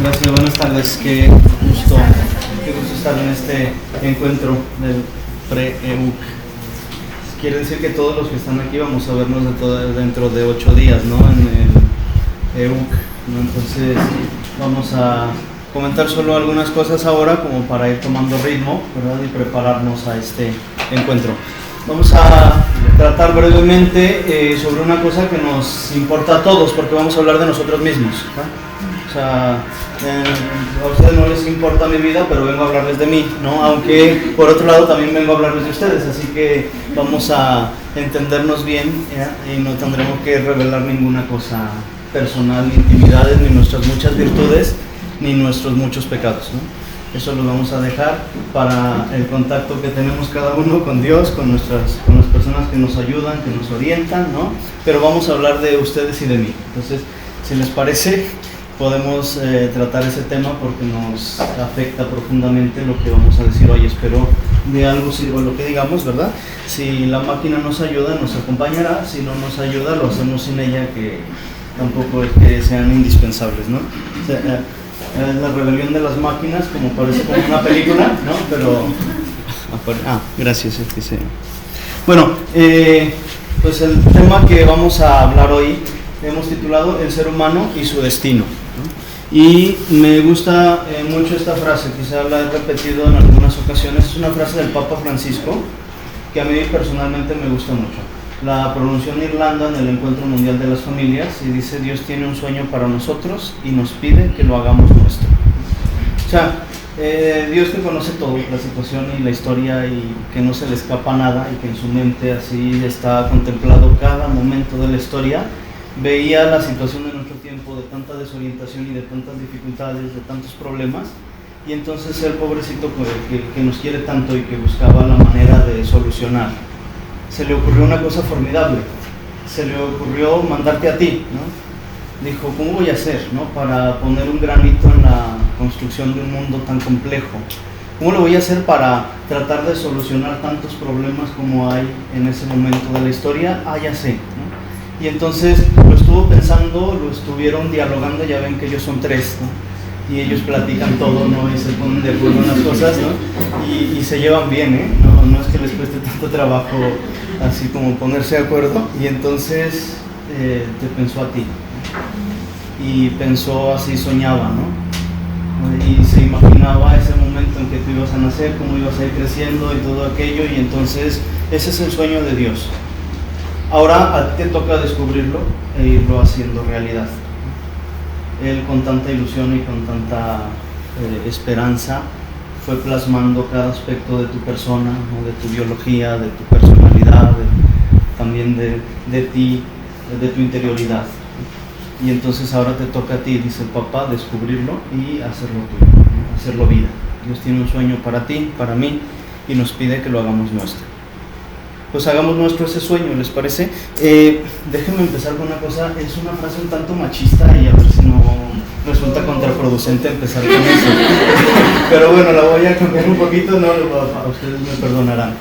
Gracias, buenas tardes. Qué gusto estar en este encuentro del pre-EUC. Quiere decir que todos los que están aquí vamos a vernos dentro de 8 días, ¿no? En el EUC, ¿no? Entonces vamos a comentar solo algunas cosas ahora como para ir tomando ritmo, ¿verdad? Y prepararnos a este encuentro. Vamos a tratar brevemente sobre una cosa que nos importa a todos, porque vamos a hablar de nosotros mismos, ¿no? O sea, a ustedes no les importa mi vida, pero vengo a hablarles de mí, ¿no? Aunque por otro lado también vengo a hablarles de ustedes, así que vamos a entendernos bien, y no tendremos que revelar ninguna cosa personal, ni intimidades, ni nuestras muchas virtudes, ni nuestros muchos pecados, ¿no? Eso lo vamos a dejar para el contacto que tenemos cada uno con Dios, con las personas que nos ayudan, que nos orientan, ¿no? Pero vamos a hablar de ustedes y de mí. Entonces, si les parece, podemos tratar ese tema porque nos afecta profundamente lo que vamos a decir hoy. Espero de algo sirva lo que digamos, ¿verdad? Si la máquina nos ayuda, nos acompañará. Si no nos ayuda, lo hacemos sin ella, que tampoco es que sean indispensables, ¿no? O sea, la rebelión de las máquinas, como parece como una película, ¿no? Pero... gracias. Bueno, pues el tema que vamos a hablar hoy hemos titulado El ser humano y su destino, ¿no? Y me gusta mucho esta frase, quizá la he repetido en algunas ocasiones. Es una frase del Papa Francisco que a mí personalmente me gusta mucho. La pronunció en Irlanda en el Encuentro Mundial de las Familias y dice: Dios tiene un sueño para nosotros y nos pide que lo hagamos nuestro. O sea, Dios que conoce todo, la situación y la historia, y que no se le escapa nada, y que en su mente así está contemplado cada momento de la historia, veía la situación de nuestro tiempo de tanta desorientación y de tantas dificultades, de tantos problemas, y entonces el pobrecito que nos quiere tanto y que buscaba la manera de solucionar, se le ocurrió una cosa formidable. Se le ocurrió mandarte a ti, ¿no? Dijo: ¿cómo voy a hacer, ¿no? Para poner un granito en la construcción de un mundo tan complejo? ¿Cómo lo voy a hacer para tratar de solucionar tantos problemas como hay en ese momento de la historia? Ya sé, ¿no? Y entonces lo estuvo pensando, lo estuvieron dialogando. Ya ven que ellos son 3, ¿no? Y ellos platican todo, ¿no? Y se ponen de acuerdo en las cosas, ¿no? Y se llevan bien, ¿eh? No es que les cueste tanto trabajo así como ponerse de acuerdo. Y entonces te pensó a ti, y pensó así, soñaba, ¿no? Y se imaginaba ese momento en que tú ibas a nacer, cómo ibas a ir creciendo y todo aquello. Y entonces ese es el sueño de Dios. Ahora a ti te toca descubrirlo e irlo haciendo realidad. Él, con tanta ilusión y con tanta esperanza, fue plasmando cada aspecto de tu persona, ¿no? De tu biología, de tu personalidad, también de ti, de tu interioridad. Y entonces ahora te toca a ti, dice el Papa, descubrirlo y hacerlo tuyo, ¿no? Hacerlo vida. Dios tiene un sueño para ti, para mí, y nos pide que lo hagamos nuestro. Pues hagamos nuestro ese sueño, ¿les parece? Déjenme empezar con una cosa. Es una frase un tanto machista, y a ver si no resulta contraproducente empezar con eso. Pero bueno, la voy a cambiar un poquito, no, a ustedes me perdonarán.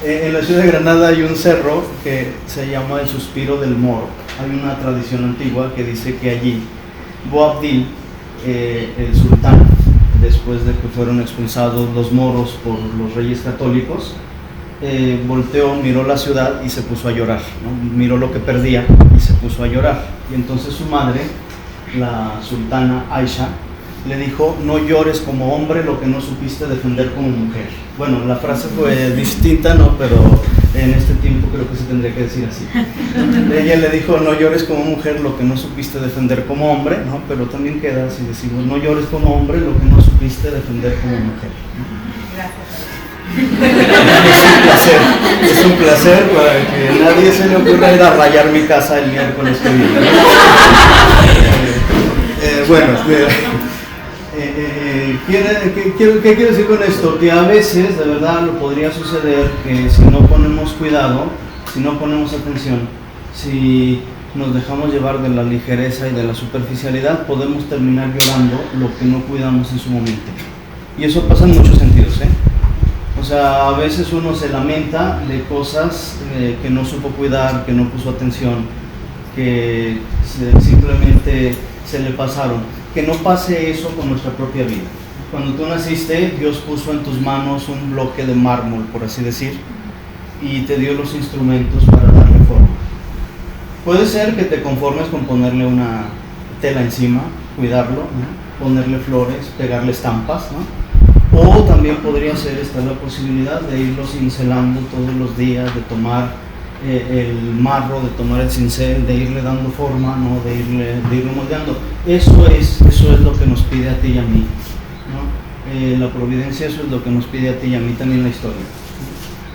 En la ciudad de Granada hay un cerro que se llama el Suspiro del Moro. Hay una tradición antigua que dice que allí Boabdil, el sultán, después de que fueron expulsados los moros por los reyes católicos, volteó, miró la ciudad y se puso a llorar, ¿no? Miró lo que perdía y se puso a llorar. Y entonces su madre, la sultana Aisha, le dijo: no llores como hombre lo que no supiste defender como mujer. Bueno, la frase fue distinta, ¿no? Pero en este tiempo creo que se tendría que decir así. Ella le dijo: no llores como mujer lo que no supiste defender como hombre, ¿no? Pero también queda si decimos: no llores como hombre lo que no supiste defender como mujer. Gracias. Es un placer para que nadie se le ocurra ir a rayar mi casa el miércoles que viene. ¿Qué quiero decir con esto? Que a veces, de verdad, lo podría suceder que si no ponemos cuidado, si no ponemos atención, si nos dejamos llevar de la ligereza y de la superficialidad, podemos terminar llorando lo que no cuidamos en su momento. Y eso pasa en muchos sentidos, ¿eh? O sea, a veces uno se lamenta de cosas que no supo cuidar, que no puso atención, que simplemente se le pasaron. Que no pase eso con nuestra propia vida. Cuando tú naciste, Dios puso en tus manos un bloque de mármol, por así decir, y te dio los instrumentos para darle forma. Puede ser que te conformes con ponerle una tela encima, cuidarlo, ¿no? Ponerle flores, pegarle estampas, ¿no? O también podría ser esta la posibilidad de irlo cincelando todos los días, de tomar el marro, de tomar el cincel, de irle dando forma, ¿no? de irlo moldeando. Eso es lo que nos pide a ti y a mí, ¿no? La providencia, eso es lo que nos pide a ti y a mí también la historia.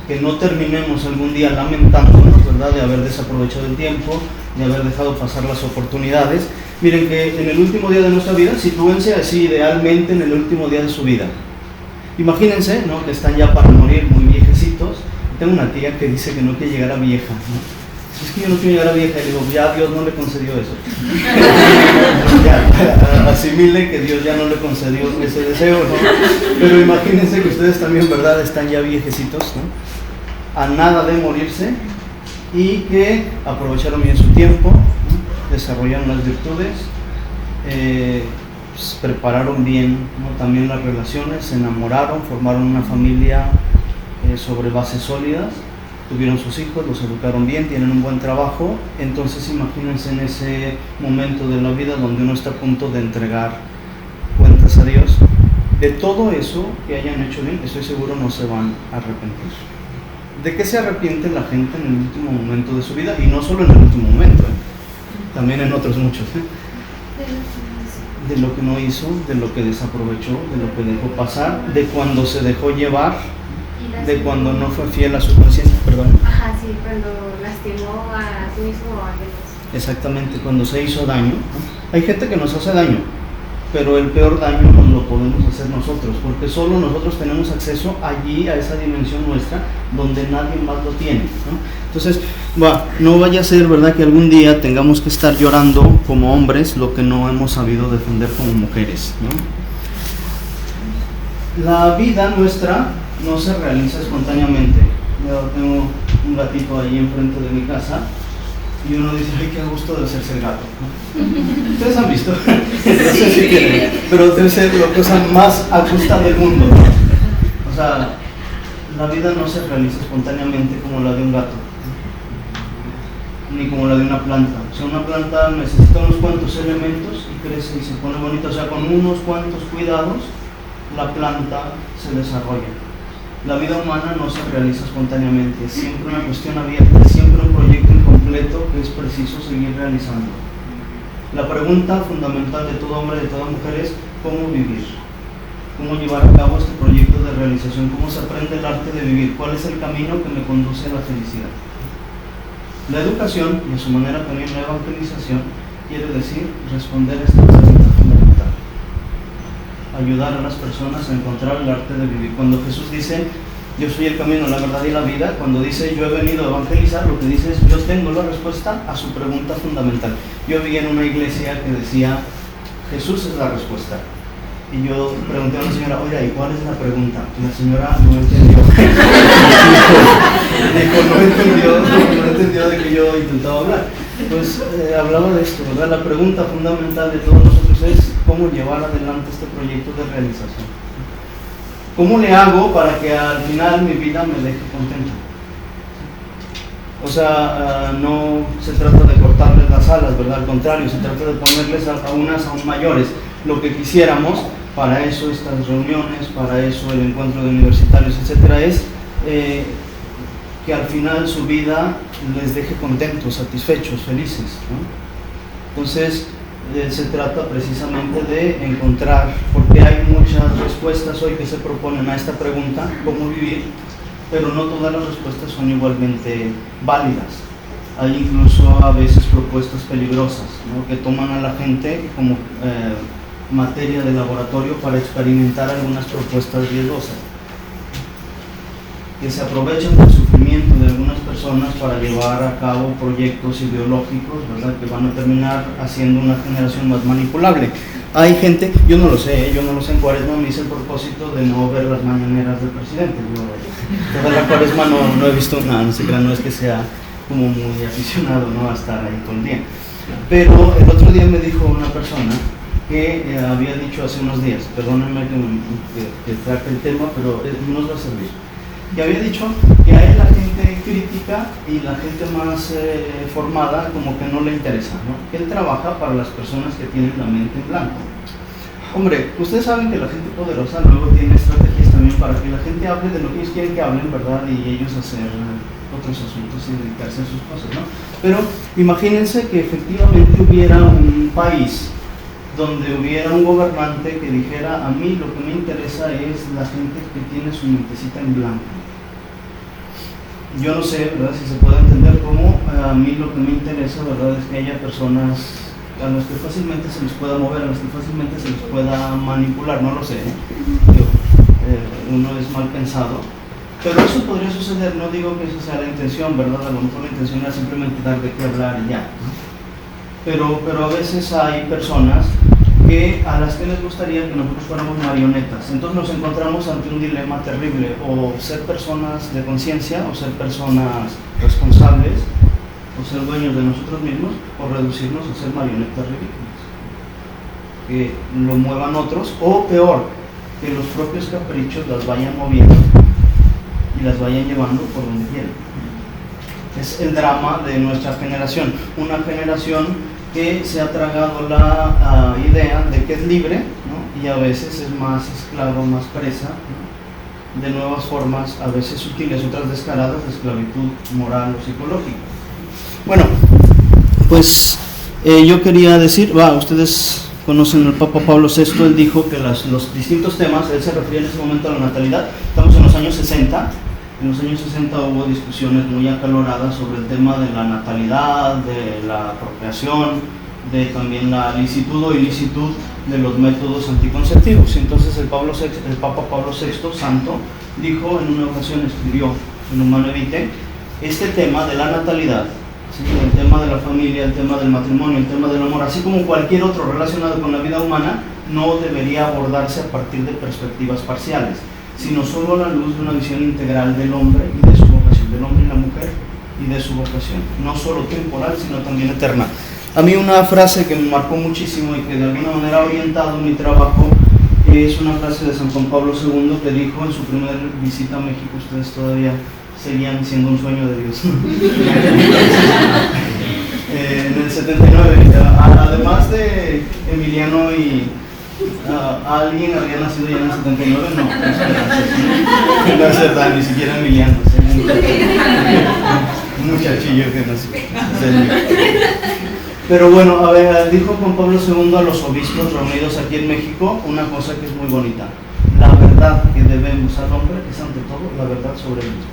Que no terminemos algún día lamentándonos, ¿verdad?, de haber desaprovechado el tiempo, de haber dejado pasar las oportunidades. Miren que en el último día de nuestra vida, sitúense así idealmente en el último día de su vida. Imagínense, ¿no?, que están ya para morir, muy viejecitos. Tengo una tía que dice que no quiere llegar a vieja, ¿no? Es que yo no quiero llegar a vieja, y digo, ya Dios no le concedió eso. Ya, asimile que Dios ya no le concedió ese deseo, ¿no? Pero imagínense que ustedes también, ¿verdad?, están ya viejecitos, ¿no?, a nada de morirse, y que aprovecharon bien su tiempo, ¿no?, desarrollaron las virtudes, pues, prepararon bien, ¿no?, también las relaciones, se enamoraron, formaron una familia sobre bases sólidas, tuvieron sus hijos, los educaron bien, tienen un buen trabajo. Entonces imagínense en ese momento de la vida donde uno está a punto de entregar cuentas a Dios. De todo eso que hayan hecho bien, estoy seguro no se van a arrepentir. ¿De qué se arrepiente la gente en el último momento de su vida? Y no solo en el último momento, también en otros muchos, de lo que no hizo, de lo que desaprovechó, de lo que dejó pasar, de cuando se dejó llevar, de cuando no fue fiel a su conciencia, perdón. Ajá, sí, cuando lastimó a sí mismo o a Dios. Exactamente, cuando se hizo daño, ¿no? Hay gente que nos hace daño, pero el peor daño nos lo podemos hacer nosotros, porque solo nosotros tenemos acceso allí, a esa dimensión nuestra, donde nadie más lo tiene, ¿no? Entonces, no vaya a ser, ¿verdad?, que algún día tengamos que estar llorando como hombres lo que no hemos sabido defender como mujeres, ¿no? La vida nuestra no se realiza espontáneamente. Yo tengo un gatito ahí enfrente de mi casa y uno dice, ay, qué gusto de hacerse el gato, ¿no? ¿Ustedes han visto? No sé si tienen, pero debe ser la cosa más justa del mundo, ¿no? O sea, la vida no se realiza espontáneamente como la de un gato, ni como la de una planta. O sea, una planta necesita unos cuantos elementos y crece y se pone bonita. O sea, con unos cuantos cuidados la planta se desarrolla. La vida humana no se realiza espontáneamente, es siempre una cuestión abierta, es siempre un proyecto incompleto que es preciso seguir realizando. La pregunta fundamental de todo hombre y de toda mujer es ¿cómo vivir? ¿Cómo llevar a cabo este proyecto de realización? ¿Cómo se aprende el arte de vivir? ¿Cuál es el camino que me conduce a la felicidad? La educación, y a su manera también la evangelización, quiere decir responder a esta pregunta fundamental. Ayudar a las personas a encontrar el arte de vivir. Cuando Jesús dice, yo soy el camino, la verdad y la vida, cuando dice, yo he venido a evangelizar, lo que dice es, yo tengo la respuesta a su pregunta fundamental. Yo vi en una iglesia que decía, Jesús es la respuesta. Y yo pregunté a una señora, oiga, ¿y cuál es la pregunta? Y la señora no entendió. no entendió de que yo intentaba hablar. Pues hablaba de esto, ¿verdad? La pregunta fundamental de todos nosotros es cómo llevar adelante este proyecto de realización. ¿Cómo le hago para que al final mi vida me deje contento? O sea, no se trata de cortarles las alas, ¿verdad? Al contrario, se trata de ponerles a unas aún mayores. Lo que quisiéramos, para eso estas reuniones, para eso el encuentro de universitarios, etcétera, es que al final su vida les deje contentos, satisfechos, felices, ¿no? Entonces se trata precisamente de encontrar, porque hay muchas respuestas hoy que se proponen a esta pregunta, ¿cómo vivir? Pero no todas las respuestas son igualmente válidas. Hay incluso a veces propuestas peligrosas, ¿no?, que toman a la gente como materia de laboratorio para experimentar algunas propuestas riesgosas, que se aprovechan del sufrimiento de algunas personas para llevar a cabo proyectos ideológicos, ¿verdad?, que van a terminar haciendo una generación más manipulable. Hay gente, yo no lo sé en Cuaresma me hice el propósito de no ver las mañaneras del presidente. Toda la Cuaresma no he visto nada, no sé qué, no es que sea como muy aficionado, ¿no?, a estar ahí todo el día. Pero el otro día me dijo una persona que había dicho hace unos días, perdónenme que traje el tema, pero nos va a servir, que había dicho que a él la gente crítica y la gente más formada como que no le interesa, ¿no? Que él trabaja para las personas que tienen la mente en blanco. Hombre, ustedes saben que la gente poderosa luego tiene estrategias también para que la gente hable de lo que ellos quieren que hablen, ¿verdad? Y ellos hacer otros asuntos y dedicarse a sus cosas, ¿no? Pero imagínense que efectivamente hubiera un país donde hubiera un gobernante que dijera: a mí lo que me interesa es la gente que tiene su mentecita en blanco. Yo no sé, ¿verdad?, si se puede entender cómo a mí lo que me interesa, ¿verdad?, es que haya personas a las que fácilmente se les pueda mover, a las que fácilmente se les pueda manipular, no lo sé, uno es mal pensado, pero eso podría suceder. No digo que esa sea la intención, ¿verdad? A lo mejor la intención era simplemente dar de qué hablar y ya, ¿no? Pero a veces hay personas a las que les gustaría que nosotros fuéramos marionetas. Entonces nos encontramos ante un dilema terrible: o ser personas de conciencia, o ser personas responsables, o ser dueños de nosotros mismos, o reducirnos a ser marionetas ridículas, que lo muevan otros, o peor, que los propios caprichos las vayan moviendo y las vayan llevando por donde quieran. Es el drama de nuestra generación, una generación que se ha tragado la idea de que es libre, ¿no?, y a veces es más esclavo, más presa, ¿no?, de nuevas formas, a veces sutiles, otras descaradas, de esclavitud moral o psicológica. Bueno, pues yo quería decir, ustedes conocen al Papa Pablo VI. Él dijo que los distintos temas, él se refería en ese momento a la natalidad. Estamos en los años 60. En los años 60 hubo discusiones muy acaloradas sobre el tema de la natalidad, de la procreación, de también la licitud o ilicitud de los métodos anticonceptivos. Entonces el Papa Pablo VI, santo, dijo en una ocasión, escribió en Humanae Vitae, este tema de la natalidad, ¿sí?, el tema de la familia, el tema del matrimonio, el tema del amor, así como cualquier otro relacionado con la vida humana, no debería abordarse a partir de perspectivas parciales, sino solo a la luz de una visión integral del hombre y de su vocación, del hombre y la mujer y de su vocación, no solo temporal, sino también eterna. A mí una frase que me marcó muchísimo y que de alguna manera ha orientado mi trabajo es una frase de San Juan Pablo II, que dijo en su primera visita a México: ustedes todavía seguían siendo un sueño de Dios. En el 79, además de Emiliano y alguien había nacido ya en el 79, no es verdad, ni siquiera Emiliano, un muchachillo que nació. Pero bueno, a ver, dijo Juan Pablo II a los obispos reunidos aquí en México una cosa que es muy bonita: la verdad que debemos al hombre es ante todo la verdad sobre él mismo.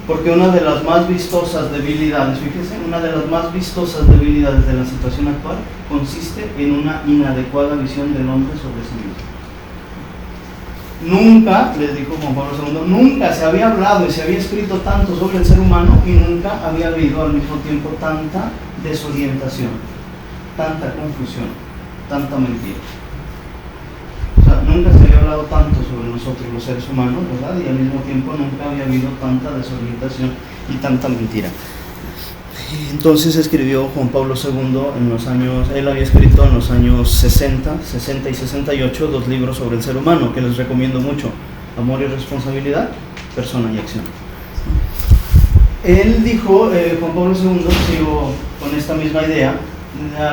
Porque una de las más vistosas debilidades, fíjense, una de las más vistosas debilidades de la situación actual consiste en una inadecuada visión del hombre sobre sí mismo. Nunca, les dijo Juan Pablo II, nunca se había hablado y se había escrito tanto sobre el ser humano, y nunca había habido al mismo tiempo tanta desorientación, tanta confusión, tanta mentira. O sea, nunca se había hablado tanto sobre nosotros los seres humanos, ¿verdad? Y al mismo tiempo nunca había habido tanta desorientación y tanta mentira. Entonces escribió Juan Pablo II en los años, él había escrito en los años 60 y 68 2 libros sobre el ser humano, que les recomiendo mucho: Amor y Responsabilidad, Persona y Acción. Él dijo, Juan Pablo II, sigo con esta misma idea,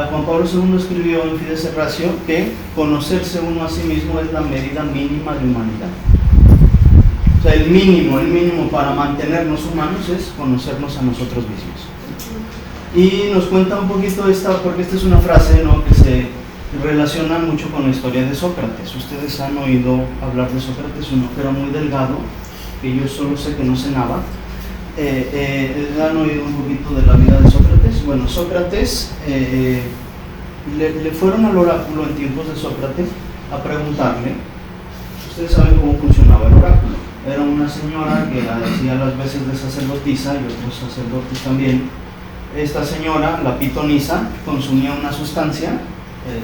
Juan Pablo II escribió en Fides et Ratio que conocerse uno a sí mismo es la medida mínima de humanidad. O sea, el mínimo para mantenernos humanos es conocernos a nosotros mismos. Y nos cuenta un poquito porque esta es una frase, ¿no?, que se relaciona mucho con la historia de Sócrates. Ustedes han oído hablar de Sócrates, uno que era muy delgado, que yo solo sé que no cenaba. Han oído un poquito de la vida de Sócrates. Bueno, Sócrates, le fueron al oráculo en tiempos de Sócrates a preguntarle. Ustedes saben cómo funcionaba el oráculo. Era una señora que hacía las veces de sacerdotisa y otros sacerdotes también. Esta señora, la pitonisa, consumía una sustancia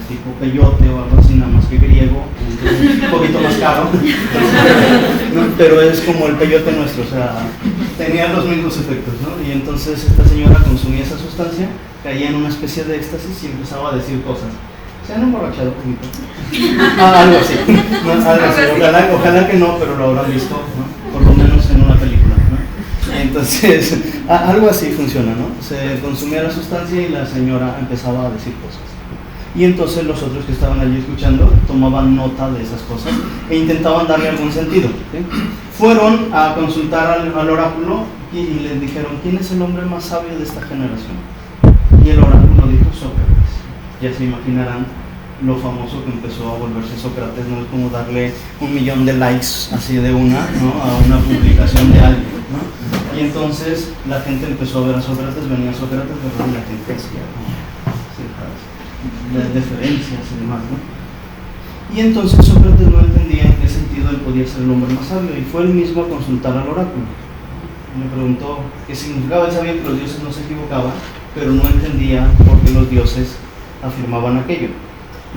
tipo peyote o algo así, nada más que griego, entonces, un poquito más caro, ¿no? Pero es como el peyote nuestro, o sea, tenía los mismos efectos, ¿no? Y entonces esta señora consumía esa sustancia, caía en una especie de éxtasis y empezaba a decir cosas. ¿Se han emborrachado poquito? Algo así, ¿no? Algo así. Ojalá que no, pero lo habrán visto, ¿no? Por lo menos en una película, ¿no? Entonces, algo así funciona, ¿no? Se consumía la sustancia y la señora empezaba a decir cosas. Y entonces los otros que estaban allí escuchando tomaban nota de esas cosas e intentaban darle algún sentido, ¿sí? Fueron a consultar al oráculo y les dijeron: ¿quién es el hombre más sabio de esta generación? Y el oráculo dijo: Sócrates. Ya se imaginarán lo famoso que empezó a volverse Sócrates. No es como darle 1 millón de likes así de una, ¿no? A una publicación de alguien, ¿no? Y entonces la gente empezó a ver a Sócrates, venía Sócrates, ¿verdad? Y la gente hacía deferencias y demás, ¿no? Y entonces Sócrates no entendía en qué sentido él podía ser el hombre más sabio, y fue él mismo a consultar al oráculo. Le preguntó qué significaba. Él sabía que los dioses no se equivocaban, pero no entendía por qué los dioses afirmaban aquello.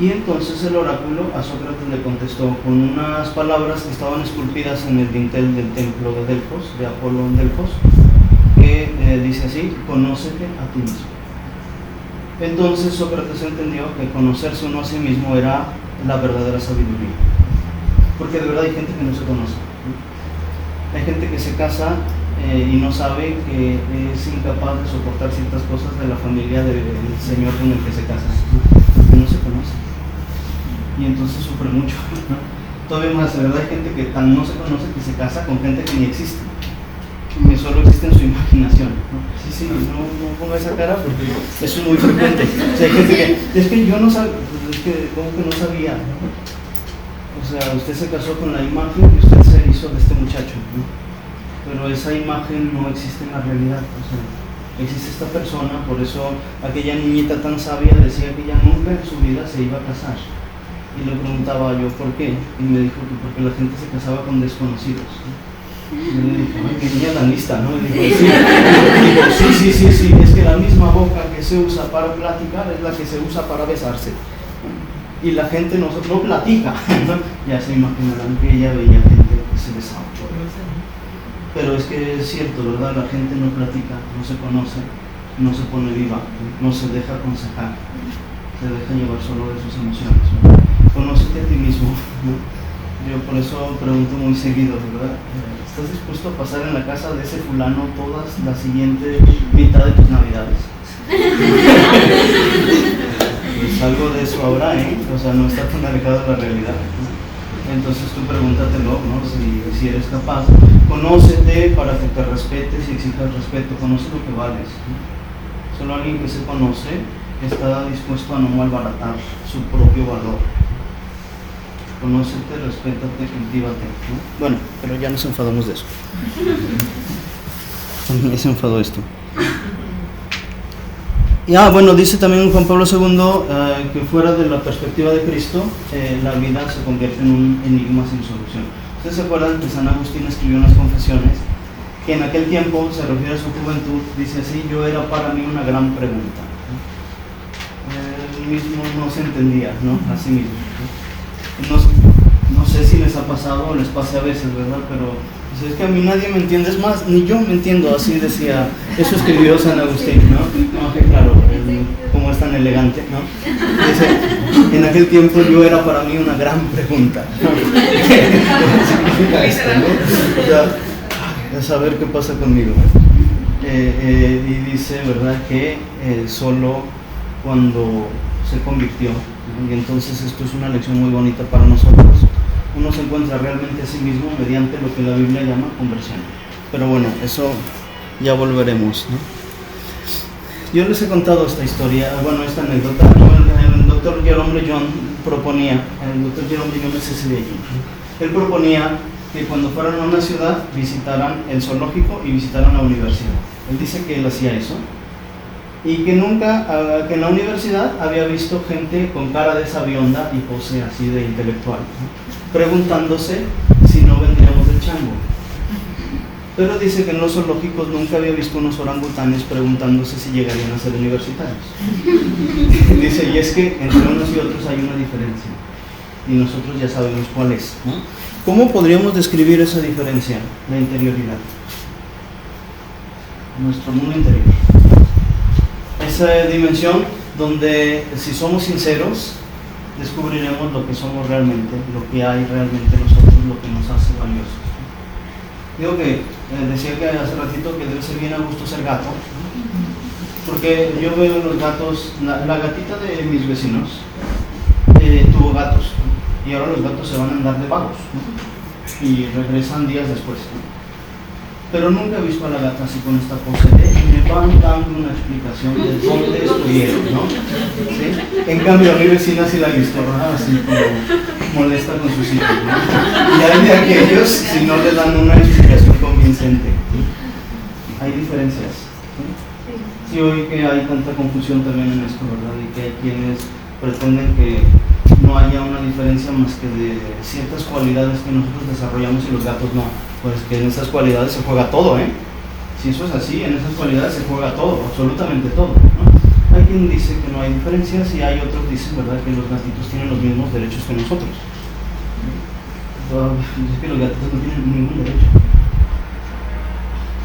Y entonces el oráculo a Sócrates le contestó con unas palabras que estaban esculpidas en el dintel del templo de Delfos, de Apolo en Delfos, que dice así: conócete a ti mismo. Entonces Sócrates entendió que conocerse uno a sí mismo era la verdadera sabiduría, porque de verdad hay gente que no se conoce, ¿no? Hay gente que se casa y no sabe que es incapaz de soportar ciertas cosas de la familia del señor con el que se casa, porque no se conoce, y entonces sufre mucho, ¿no? Todavía más, de verdad hay gente que tan no se conoce que se casa con gente que ni existe, que solo existe en su imaginación, ¿no? Sí, no ponga esa cara porque eso es muy frecuente. O sea, hay gente que, es que yo no sabía, es que como que no sabía, ¿no? O sea, usted se casó con la imagen que usted se hizo de este muchacho, ¿no? Pero esa imagen no existe en la realidad, o sea, existe esta persona. Por eso aquella niñita tan sabia decía que ella nunca en su vida se iba a casar. Y le preguntaba yo por qué, y me dijo que porque la gente se casaba con desconocidos, ¿no? Y le dije: ay, qué niña tan lista, ¿no? Y dijo: sí, es que la misma boca que se usa para platicar es la que se usa para besarse, ¿no? Y la gente no platica, ¿no? Ya se imaginarán que ella veía gente que se besaba. Pero es que es cierto, ¿verdad? La gente no platica, no se conoce, no se pone viva, no se deja aconsejar, se deja llevar solo de sus emociones, ¿no? Conócete a ti mismo, ¿no? Yo por eso pregunto muy seguido, ¿verdad? ¿Estás dispuesto a pasar en la casa de ese fulano toda la siguiente mitad de tus navidades? Pues algo de eso habrá, ¿eh? O sea, no está tan alejado de la realidad, ¿no? Entonces tú pregúntatelo, ¿no? Si eres capaz. Conócete para que te respetes y exijas respeto. Conoce lo que vales, ¿no? Solo alguien que se conoce está dispuesto a no malbaratar su propio valor. Conócete, respétate, cultívate, ¿no? Bueno, pero ya nos enfadamos de eso. Me se enfadó esto. Y bueno, dice también Juan Pablo II que fuera de la perspectiva de Cristo, la vida se convierte en un enigma sin solución. ¿Ustedes se acuerdan que San Agustín escribió unas confesiones que en aquel tiempo se refiere a su juventud? Dice así: yo era para mí una gran pregunta. Él mismo no se entendía, ¿no? A sí mismo, ¿no? No sé si les ha pasado o les pase a veces, ¿verdad? Pero pues, es que a mí nadie me entiende, es más, ni yo me entiendo, así decía, eso escribió San Agustín, ¿no? No, que claro, como es tan elegante, ¿no? Dice: en aquel tiempo yo era para mí una gran pregunta, ¿no? ¿Qué significa esto, no? O sea, a saber qué pasa conmigo, y dice, ¿verdad?, que solo cuando se convirtió, ¿no? Y entonces esto es una lección muy bonita para nosotros. Uno se encuentra realmente a sí mismo mediante lo que la Biblia llama conversión. Pero bueno, eso ya volveremos, ¿no? Yo les he contado esta historia, bueno, esta anécdota. El doctor Jerome Lejeune proponía, el doctor Jerome Lejeune es ese de allí, él proponía que cuando fueran a una ciudad visitaran el zoológico y visitaran la universidad. Él dice que él hacía eso y que nunca, que en la universidad había visto gente con cara de sabionda y pose así de intelectual, ¿no?, preguntándose si no vendríamos del chango. Pero dice que en los zoológicos nunca había visto unos orangutanes preguntándose si llegarían a ser universitarios. Dice, y es que entre unos y otros hay una diferencia. Y nosotros ya sabemos cuál es, ¿no? ¿Cómo podríamos describir esa diferencia? La interioridad. Nuestro mundo interior. Esa dimensión donde, si somos sinceros, descubriremos lo que somos realmente, lo que hay realmente en nosotros, lo que nos hace valiosos. Digo que, decía que hace ratito que debe ser bien a gusto ser gato, porque yo veo los gatos, la gatita de mis vecinos tuvo gatos, y ahora los gatos se van a andar de vagos, ¿no? Y regresan días después, ¿no? Pero nunca he visto a la gata así con esta pose de me van dando una explicación de dónde estuvieron, ¿no? ¿Sí? En cambio a mi vecina sí la he visto, ¿verdad? Así como molesta con sus hijos, ¿no? Y hay de aquellos si no le dan una explicación convincente, ¿sí? Hay diferencias, ¿sí? Sí, hoy que hay tanta confusión también en esto, ¿verdad? Y que hay quienes pretenden que no haya una diferencia más que de ciertas cualidades que nosotros desarrollamos y los gatos no. Pues que en esas cualidades se juega todo, ¿eh? Si eso es así, en esas cualidades se juega todo, absolutamente todo, ¿no? Hay quien dice que no hay diferencias y hay otros que dicen, ¿verdad?, que los gatitos tienen los mismos derechos que nosotros. Es que los gatitos no tienen ningún derecho.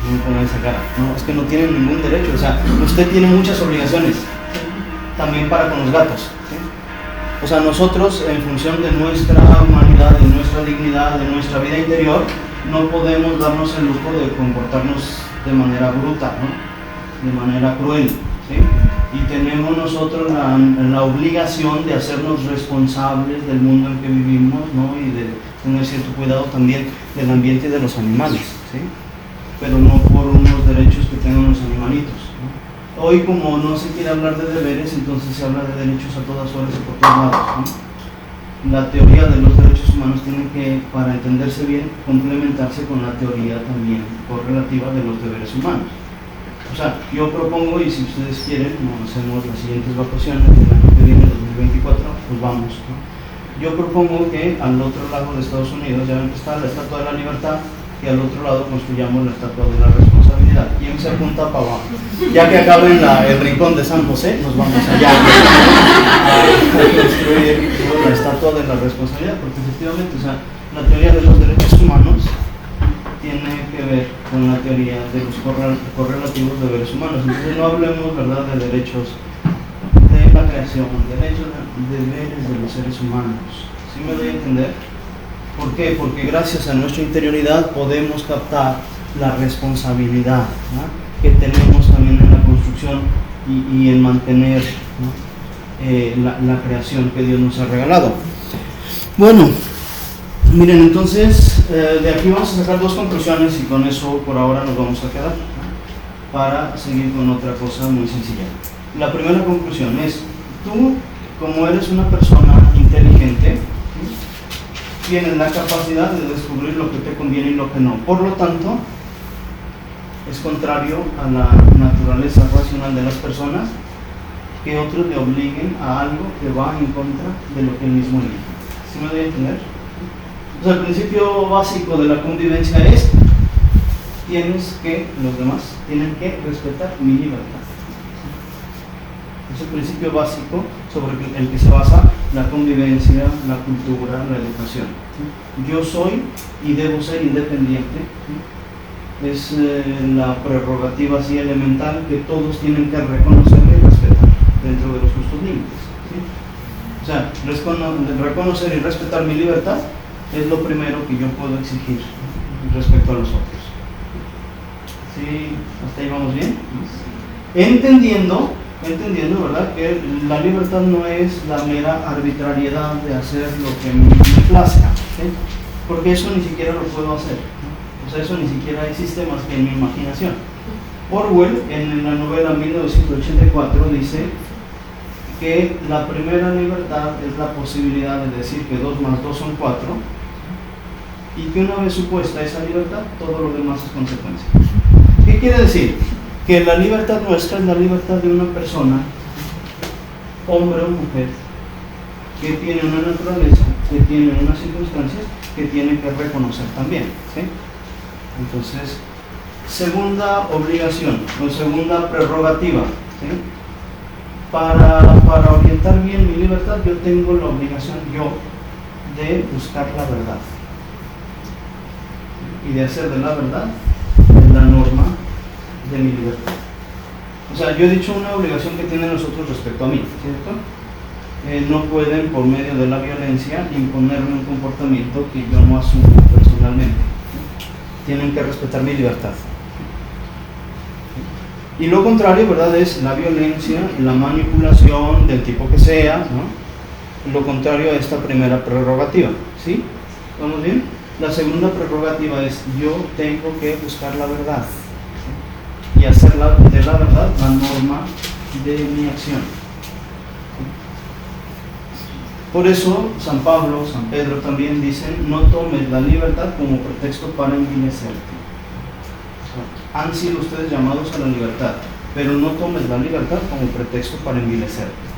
No me pongan esa cara. No, es que no tienen ningún derecho. O sea, usted tiene muchas obligaciones, también para con los gatos, ¿sí? O sea, nosotros, en función de nuestra humanidad, de nuestra dignidad, de nuestra vida interior, no podemos darnos el lujo de comportarnos de manera bruta, ¿no? De manera cruel, ¿sí? Y tenemos nosotros la obligación de hacernos responsables del mundo en que vivimos, ¿no? Y de tener cierto cuidado también del ambiente y de los animales, ¿sí? Pero no por unos derechos que tengan los animalitos, ¿no? Hoy, como no se quiere hablar de deberes, entonces se habla de derechos a todas horas y por todos lados, ¿no? La teoría de los derechos humanos tiene que, para entenderse bien, complementarse con la teoría también correlativa de los deberes humanos. O sea, yo propongo, y si ustedes quieren, nos hacemos las siguientes vacaciones del año que viene, 2024, pues vamos, ¿no? Yo propongo que al otro lado de Estados Unidos, ya ven que está la Estatua de la Libertad, que al otro lado construyamos la Estatua de la Responsabilidad. ¿Quién se apunta para abajo? Ya que acabe el rincón de San José, nos vamos allá a construir la Estatua de la Responsabilidad, porque efectivamente, o sea, la teoría de los derechos humanos tiene que ver con la teoría de los correlativos de deberes humanos. Entonces no hablemos, ¿verdad?, de derechos de la creación, derechos de deberes de los seres humanos. ¿Sí me doy a entender? ¿Por qué? Porque gracias a nuestra interioridad podemos captar la responsabilidad, ¿no?, que tenemos también en la construcción y en mantener, ¿no?, la creación que Dios nos ha regalado. Bueno, miren, entonces de aquí vamos a sacar dos conclusiones y con eso por ahora nos vamos a quedar, ¿no?, para seguir con otra cosa muy sencilla. La primera conclusión es, tú, como eres una persona inteligente, tienes la capacidad de descubrir lo que te conviene y lo que no. Por lo tanto, es contrario a la naturaleza racional de las personas que otros le obliguen a algo que va en contra de lo que él mismo elige. ¿Sí me doy a entender? O sea, el principio básico de la convivencia es: los demás tienen que respetar mi libertad. Es el principio básico sobre el que se basa la convivencia, la cultura, la educación. Yo soy y debo ser independiente. Es la prerrogativa así elemental que todos tienen que reconocer y respetar dentro de los justos límites, ¿sí? O sea, reconocer y respetar mi libertad es lo primero que yo puedo exigir respecto a los otros. ¿Sí? ¿Hasta ahí vamos bien? Entendiendo, ¿verdad?, que la libertad no es la mera arbitrariedad de hacer lo que me plazca, ¿sí? Porque eso ni siquiera lo puedo hacer, ¿no? O sea, eso ni siquiera existe más que en mi imaginación. Orwell, en la novela 1984, dice que la primera libertad es la posibilidad de decir que 2 más 2 son 4, y que una vez supuesta esa libertad, todo lo demás es consecuencia. ¿Qué quiere decir? Que la libertad nuestra es la libertad de una persona, hombre o mujer, que tiene una naturaleza, que tiene unas circunstancias que tiene que reconocer también, ¿sí? Entonces, segunda obligación o segunda prerrogativa, ¿sí? Para orientar bien mi libertad, yo tengo la obligación de buscar la verdad y de hacer de la verdad la norma de mi libertad. O sea, yo he dicho una obligación que tienen nosotros respecto a mí, ¿cierto? No pueden, por medio de la violencia, imponerme un comportamiento que yo no asumo personalmente. Tienen que respetar mi libertad. Y lo contrario, ¿verdad?, es la violencia, la manipulación del tipo que sea, ¿no? Lo contrario a esta primera prerrogativa, ¿sí? ¿Vamos bien? La segunda prerrogativa es: yo tengo que buscar la verdad y hacer de la verdad la norma de mi acción. Por eso San Pablo, San Pedro también dicen: no tomes la libertad como pretexto para envilecerte. Han sido ustedes llamados a la libertad, pero no tomes la libertad como pretexto para envilecerte.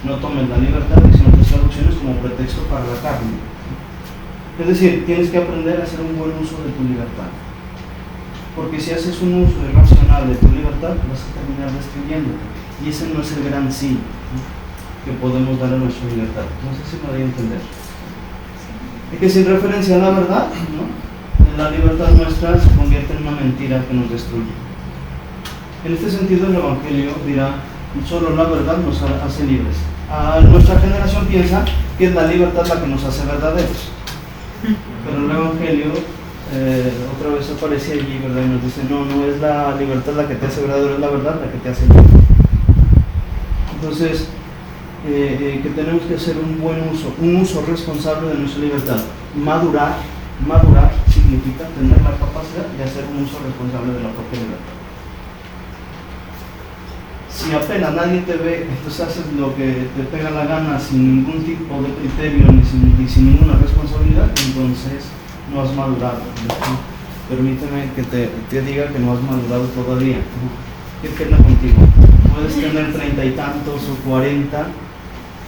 No tomes la libertad, dicen otras traducciones, como pretexto para la carne. Es decir, tienes que aprender a hacer un buen uso de tu libertad. Porque si haces un uso irracional de tu libertad, vas a terminar destruyéndote. Y ese no es el gran sí, ¿no?, que podemos dar a nuestra libertad. No sé si me doy a entender. Es que sin referencia a la verdad, ¿no?, la libertad nuestra se convierte en una mentira que nos destruye. En este sentido, el Evangelio dirá: solo la verdad nos hace libres. Nuestra generación piensa que es la libertad la que nos hace verdaderos. Pero el Evangelio otra vez aparece allí, ¿verdad?, y nos dice: no es la libertad la que te hace verdadero, es la verdad la que te hace libre. Entonces, que tenemos que hacer un uso responsable de nuestra libertad. Madurar significa tener la capacidad de hacer un uso responsable de la propia libertad. Si apenas nadie te ve, entonces haces lo que te pega la gana sin ningún tipo de criterio ni sin ninguna responsabilidad, entonces no has madurado. Permíteme que te diga que no has madurado todavía. ¿Qué pena contigo? Puedes tener 30 y tantos o 40,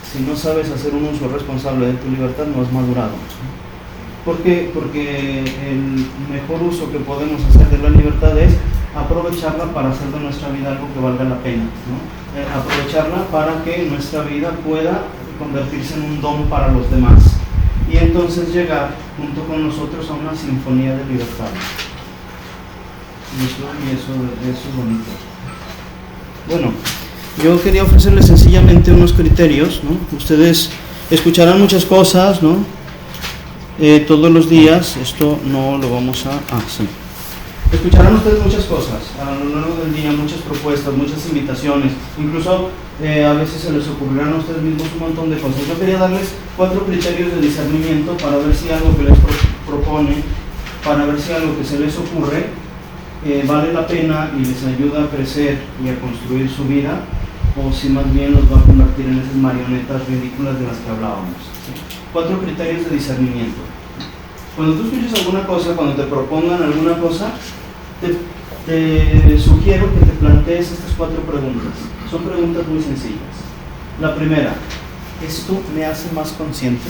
si no sabes hacer un uso responsable de tu libertad, no has madurado. ¿Por qué? Porque el mejor uso que podemos hacer de la libertad es aprovecharla para hacer de nuestra vida algo que valga la pena, ¿no? Aprovecharla para que nuestra vida pueda convertirse en un don para los demás y entonces llegar junto con nosotros a una sinfonía de libertad. Y eso es bonito. Bueno, yo quería ofrecerles sencillamente unos criterios, ¿no? Ustedes escucharán muchas cosas, ¿no? Todos los días. Esto no lo vamos a hacer. Escucharán ustedes muchas cosas a lo largo del día, muchas propuestas, muchas invitaciones, incluso a veces se les ocurrirán a ustedes mismos un montón de cosas. Yo quería darles 4 criterios de discernimiento para ver si algo que les propone, para ver si algo que se les ocurre vale la pena y les ayuda a crecer y a construir su vida, o si más bien los va a convertir en esas marionetas ridículas de las que hablábamos. 4 criterios de discernimiento. Cuando tú escuches alguna cosa, cuando te propongan alguna cosa, te sugiero que te plantees estas 4 preguntas. Son preguntas muy sencillas. La primera: ¿esto me hace más consciente?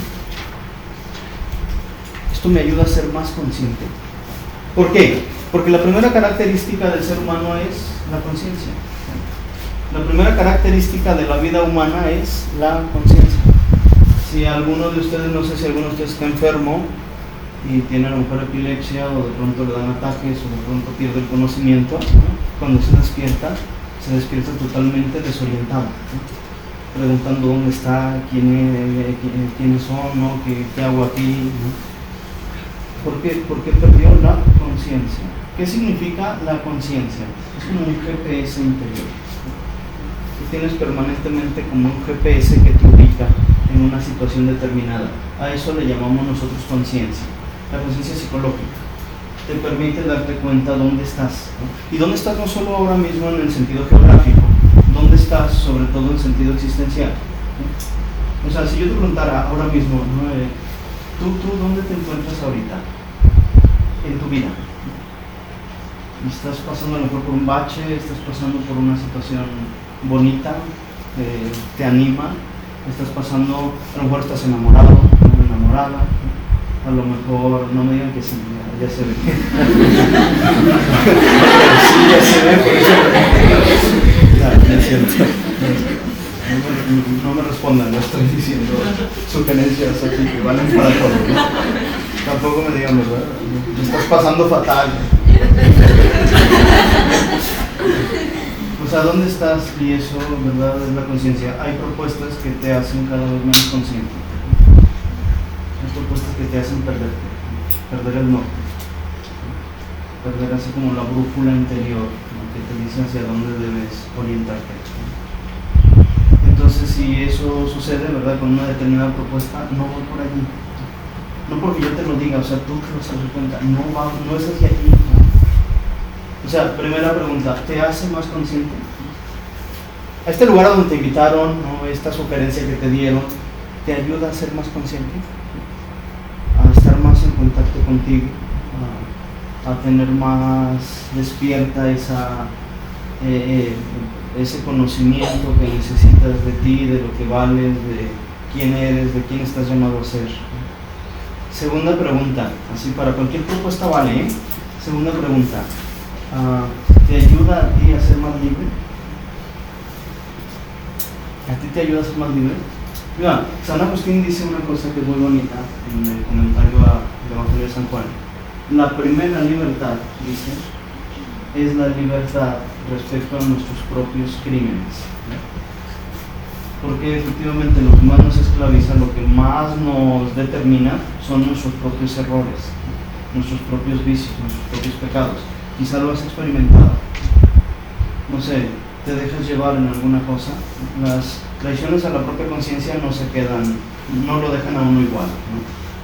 ¿Esto me ayuda a ser más consciente? ¿Por qué? Porque la primera característica del ser humano es la conciencia. La primera característica de la vida humana es la conciencia. Si alguno de ustedes, no sé si alguno de ustedes está enfermo y tiene a lo mejor epilepsia, o de pronto le dan ataques, o de pronto pierde el conocimiento, ¿no?, cuando se despierta totalmente desorientado, ¿no?, preguntando dónde está, quiénes son, ¿no?, qué hago aquí, ¿no? ¿Por qué? Porque perdió la conciencia. ¿Qué significa la conciencia? Es como un GPS interior. Tú tienes permanentemente como un GPS que te ubica en una situación determinada. A eso le llamamos nosotros conciencia. La conciencia psicológica te permite darte cuenta dónde estás, ¿no? Y dónde estás no solo ahora mismo en el sentido geográfico, dónde estás sobre todo en sentido existencial, ¿no? O sea, si yo te preguntara ahora mismo, ¿no?, ¿tú dónde te encuentras ahorita en tu vida? ¿Estás pasando a lo mejor por un bache? ¿Estás pasando por una situación bonita? ¿Te anima? ¿Estás pasando, a lo mejor estás enamorado, enamorada? a lo mejor, no me digan que sí, ya se ve. Sí, ya se ve, por eso. No es cierto. No me respondan, no estoy diciendo sugerencias así que valen para todo, ¿no? Tampoco me digan, ¿verdad? Me estás pasando fatal. Pues a dónde estás, y eso, ¿verdad? Es la conciencia. Hay propuestas que te hacen cada vez menos consciente. Hay propuestas que te hacen perder el norte, perder así como la brújula interior, ¿no? Que te dice hacia dónde debes orientarte. Entonces, si eso sucede, ¿verdad? Con una determinada propuesta, no voy por allí. No porque yo te lo diga, o sea, tú te vas a dar cuenta, no es hacia allí. O sea, primera pregunta, ¿te hace más consciente? A este lugar a donde te invitaron, ¿no? Esta sugerencia que te dieron, ¿te ayuda a ser más consciente? A estar más en contacto contigo, a tener más despierta ese conocimiento que necesitas de ti, de lo que vales, de quién eres, de quién estás llamado a ser. Segunda pregunta, así para cualquier propuesta vale, ¿eh? Segunda pregunta, ¿te ayuda a ti a ser más libre? ¿A ti te ayuda a ser más libre? Mira, San Agustín dice una cosa que es muy bonita en el comentario al Evangelio de San Juan. La primera libertad, dice, es la libertad respecto a nuestros propios crímenes, ¿no? Porque efectivamente lo que más nos esclaviza, lo que más nos determina son nuestros propios errores, nuestros propios vicios, nuestros propios pecados. Quizá lo has experimentado, no sé, te dejas llevar en alguna cosa. Las traiciones a la propia conciencia no se quedan, no lo dejan a uno igual, ¿no?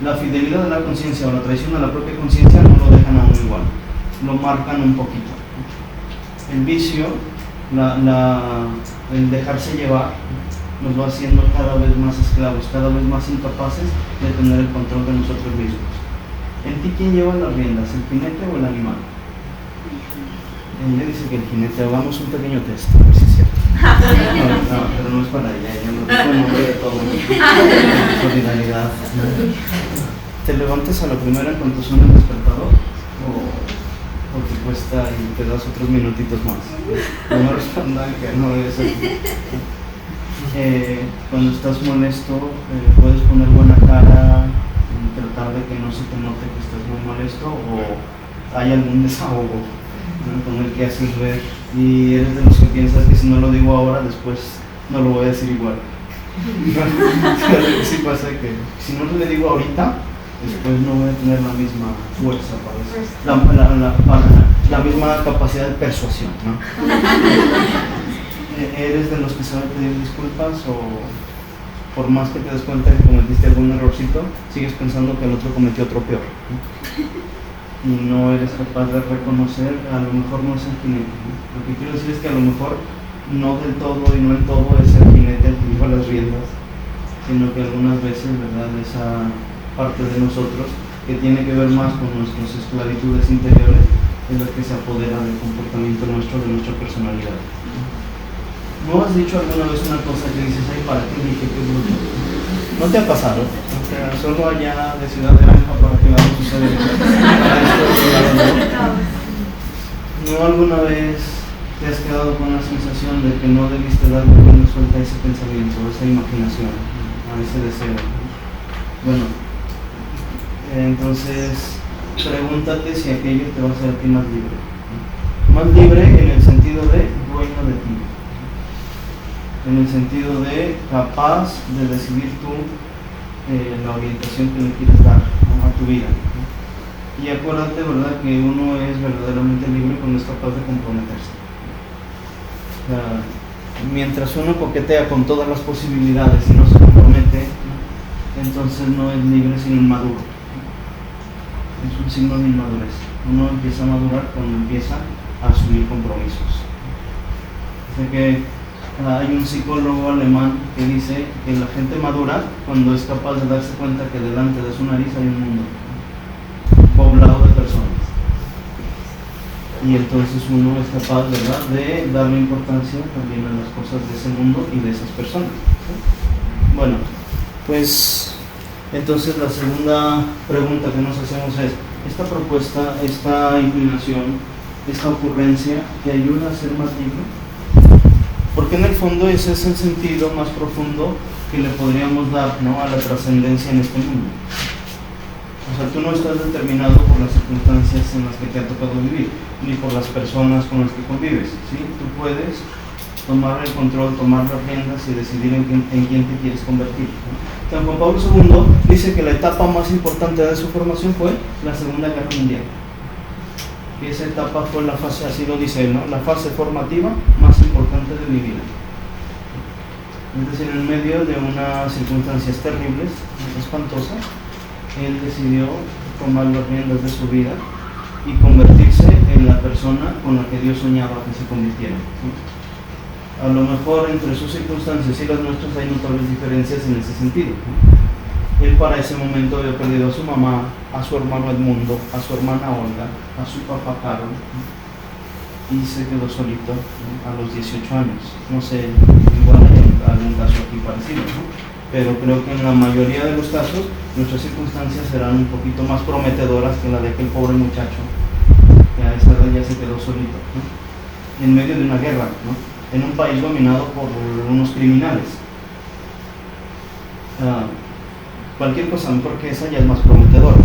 La fidelidad de la conciencia o la traición a la propia conciencia no lo dejan a uno igual, lo marcan un poquito. El vicio, el dejarse llevar, nos va haciendo cada vez más esclavos, cada vez más incapaces de tener el control de nosotros mismos. ¿En ti quién lleva las riendas, el jinete o el animal? Ella dice que el jinete. Hagamos un pequeño test, a ver si es cierto. No, pero no es para ella no dijo el nombre de todo. Solidaridad. ¿Te levantas a la primera en cuanto suena el despertador? ¿O te cuesta y te das otros minutitos más? No me respondan que no es así. Cuando estás molesto, puedes poner buena cara y tratar de que no se te note que estás muy molesto, o hay algún desahogo, ¿no? Con el que haces ver, y eres de los que piensas que si no lo digo ahora, después no lo voy a decir igual. Sí pasa que si no le digo ahorita, después no voy a tener la misma fuerza para la misma capacidad de persuasión, ¿no? ¿Eres de los que saben pedir disculpas, o por más que te des cuenta que cometiste algún errorcito, sigues pensando que el otro cometió otro peor, ¿no? Y no eres capaz de reconocer, a lo mejor no es el jinete, ¿no? Lo que quiero decir es que a lo mejor no del todo y no en todo es el jinete el que lleva las riendas, sino que algunas veces, ¿verdad?, esa parte de nosotros que tiene que ver más con nuestras esclavitudes interiores es la que se apodera del comportamiento nuestro, de nuestra personalidad. ¿No has dicho alguna vez una cosa que dices, ay, para qué dije, qué bruto? ¿No te ha pasado? O sea, solo allá de Ciudad de Granja para que algo suceda. ¿No alguna vez te has quedado con la sensación de que no debiste darle rienda suelta a ese pensamiento, a esa imaginación, a ese deseo? Bueno, entonces pregúntate si aquello te va a hacer a ti más libre. Más libre en el sentido de dueño de ti, en el sentido de capaz de decidir tú la orientación que le quieres dar, ¿no?, a tu vida, ¿no? Y acuérdate, ¿verdad?, que uno es verdaderamente libre cuando es capaz de comprometerse. O sea, mientras uno coquetea con todas las posibilidades y no se compromete, ¿no?, entonces no es libre sino inmaduro, ¿no? Es un signo de inmadurez. Uno empieza a madurar cuando empieza a asumir compromisos. Así que hay un psicólogo alemán que dice que la gente madura cuando es capaz de darse cuenta que delante de su nariz hay un mundo poblado de personas, y entonces uno es capaz, ¿verdad?, de darle importancia también a las cosas de ese mundo y de esas personas, ¿sí? Bueno, pues Entonces la segunda pregunta que nos hacemos es, ¿esta propuesta, esta inclinación, esta ocurrencia te ayuda a ser más libre? Porque en el fondo ese es el sentido más profundo que le podríamos dar, ¿no?, a la trascendencia en este mundo. O sea, tú no estás determinado por las circunstancias en las que te ha tocado vivir, ni por las personas con las que convives, ¿sí? Tú puedes tomar el control, tomar las riendas y decidir en quién te quieres convertir, ¿no? San Juan Pablo II dice que la etapa más importante de su formación fue la Segunda Guerra Mundial. Y esa etapa fue la fase, así lo dice él, ¿no?, la fase formativa más importante de mi vida. Es decir, en medio de unas circunstancias terribles, espantosas, él decidió tomar las riendas de su vida y convertirse en la persona con la que Dios soñaba que se convirtiera, ¿sí? A lo mejor entre sus circunstancias y las nuestras hay notables diferencias en ese sentido, ¿no? Él para ese momento había perdido a su mamá, a su hermano Edmundo, a su hermana Olga, a su papá Carlos, ¿no?, y se quedó solito, ¿no?, a los 18 años. No sé, igual hay algún caso aquí parecido, ¿no?, pero creo que en la mayoría de los casos nuestras circunstancias serán un poquito más prometedoras que la de aquel pobre muchacho que a esa edad ya se quedó solito, ¿no?, en medio de una guerra, ¿no?, en un país dominado por unos criminales. Cualquier cosa mejor que esa ya es más prometedora.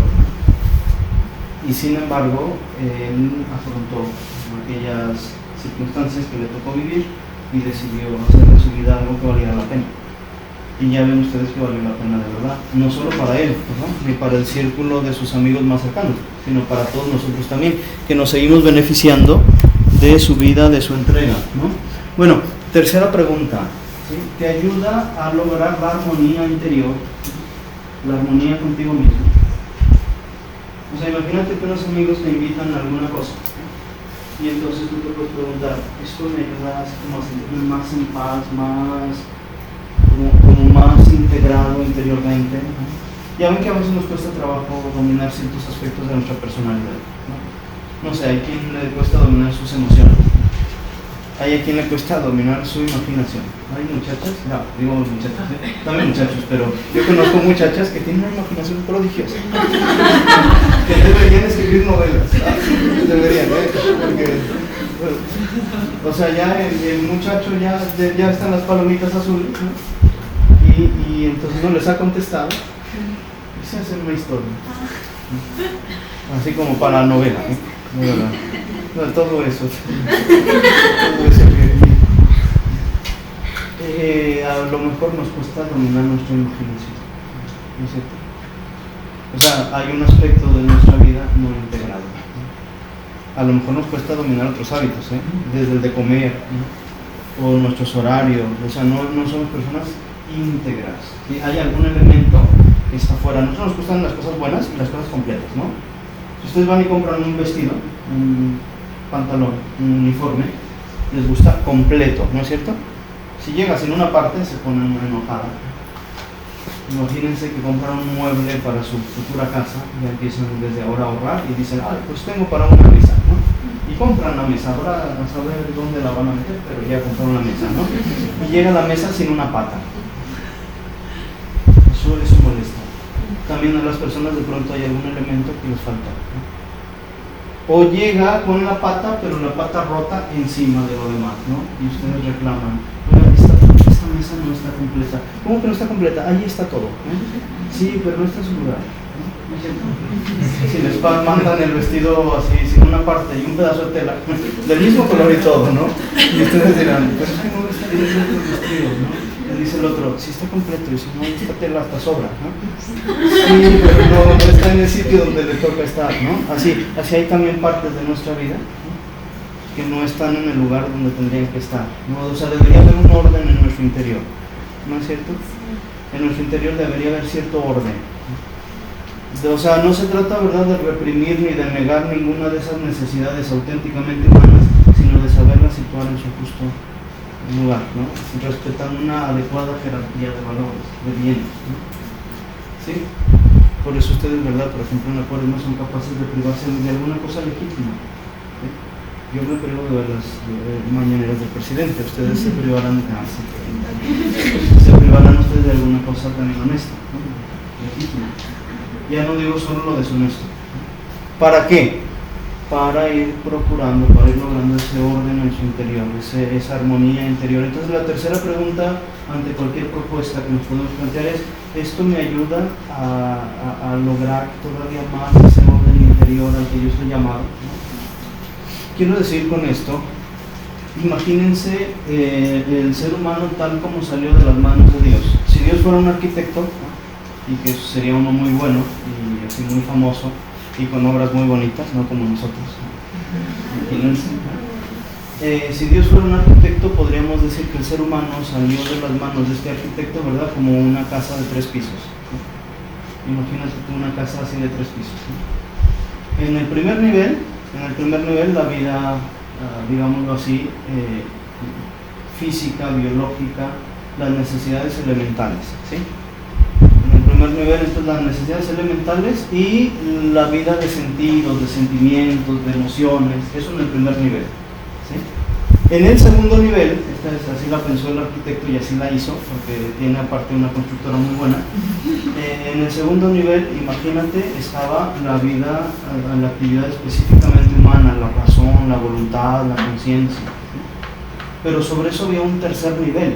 Y sin embargo, él afrontó aquellas circunstancias que le tocó vivir y decidió hacer de su vida algo que valiera la pena. Y ya ven ustedes que valió la pena de verdad, no solo para él, ¿no?, ni para el círculo de sus amigos más cercanos, sino para todos nosotros también, que nos seguimos beneficiando de su vida, de su entrega, ¿no? Bueno, tercera pregunta, ¿sí?, ¿te ayuda a lograr la armonía interior, la armonía contigo mismo? O sea, imagínate que unos amigos te invitan a alguna cosa, ¿sí?, y entonces tú te puedes preguntar, ¿esto me ayuda a sentirme más en paz, como más integrado interiormente, ¿no? Ya ven que a veces nos cuesta trabajo dominar ciertos aspectos de nuestra personalidad, ¿no? No sé, hay quien le cuesta dominar sus emociones, hay a quien le cuesta dominar su imaginación. Hay muchachas, no, digo muchachas, también muchachos, pero yo conozco muchachas que tienen una imaginación prodigiosa, que deberían escribir novelas, ¿no? Deberían, porque, bueno, o sea, ya el muchacho ya están las palomitas azules, ¿no?, y entonces no les ha contestado y se hace una historia, ¿no?, así como para la novela, ¿no? No, todo eso a lo mejor nos cuesta dominar nuestra imaginación, ¿no es cierto? O sea, hay un aspecto de nuestra vida no integrado, ¿no? A lo mejor nos cuesta dominar otros hábitos, desde el de comer, ¿no?, o nuestros horarios. O sea, no somos personas íntegras, ¿sí? Hay algún elemento que está fuera. A nosotros nos gustan las cosas buenas y las cosas completas, ¿no? Si ustedes van y compran un vestido, un pantalón, un uniforme, les gusta completo, ¿no es cierto? Si llegas en una parte se ponen enojada. Imagínense que compran un mueble para su futura casa, ya empiezan desde ahora a ahorrar y dicen, pues tengo para una mesa, ¿no? Y compran la mesa, ahora a saber dónde la van a meter, pero ya compraron la mesa, ¿no? Y llega la mesa sin una pata. Eso molesta. También a las personas de pronto hay algún elemento que les falta, ¿no? O llega con la pata, pero la pata rota encima de lo demás, ¿no? Y ustedes reclaman, esta mesa no está completa. ¿Cómo que no está completa? Ahí está todo, ¿eh? Sí, pero no está en su lugar, ¿no? Si les mandan el vestido así, sin una parte y un pedazo de tela, del mismo color y todo, ¿no? Y ustedes dirán, pero es que no está bien el vestido, ¿no? Le dice el otro, si está completo, y si no, esta tela hasta sobra, ¿no? Sí, pero no está en el sitio donde le toca estar, ¿no? Así hay también partes de nuestra vida, ¿no?, que no están en el lugar donde tendrían que estar, ¿no? O sea, debería haber un orden en nuestro interior, ¿no es cierto? En nuestro interior debería haber cierto orden, ¿no? O sea, no se trata, ¿verdad?, de reprimir ni de negar ninguna de esas necesidades auténticamente humanas, sino de saberlas situar en su justo lugar, ¿no?, respetando una adecuada jerarquía de valores, de bienes, ¿no? ¿Sí? Por eso ustedes, ¿verdad?, por ejemplo, en la cuaresma son capaces de privarse de alguna cosa legítima, ¿sí? Yo me privo de las mañaneras del presidente, ustedes se privarán ustedes de alguna cosa también honesta, ¿no?, legítima. Ya no digo solo lo deshonesto. ¿Para qué? Para ir procurando, para ir logrando ese orden en su interior, esa armonía interior. Entonces la tercera pregunta ante cualquier propuesta que nos podemos plantear es: ¿esto me ayuda a lograr todavía más ese orden interior al que yo estoy llamado? Quiero decir con esto, imagínense el ser humano tal como salió de las manos de Dios. Si Dios fuera un arquitecto, y que sería uno muy bueno y así muy famoso y con obras muy bonitas, no como nosotros, imagínense. Si Dios fuera un arquitecto, podríamos decir que el ser humano salió de las manos de este arquitecto, ¿verdad? Como una casa de 3 pisos. Imagínate tú una casa así de 3 pisos. En el primer nivel la vida, digámoslo así, física, biológica, las necesidades elementales, ¿sí? En el primer nivel, entonces, las necesidades elementales y la vida de sentidos, de sentimientos, de emociones, eso en el primer nivel, ¿sí? En el segundo nivel, así la pensó el arquitecto y así la hizo, porque tiene aparte una constructora muy buena. En el segundo nivel, imagínate, estaba la vida, la actividad específicamente humana, la razón, la voluntad, la conciencia. Pero sobre eso había un tercer nivel.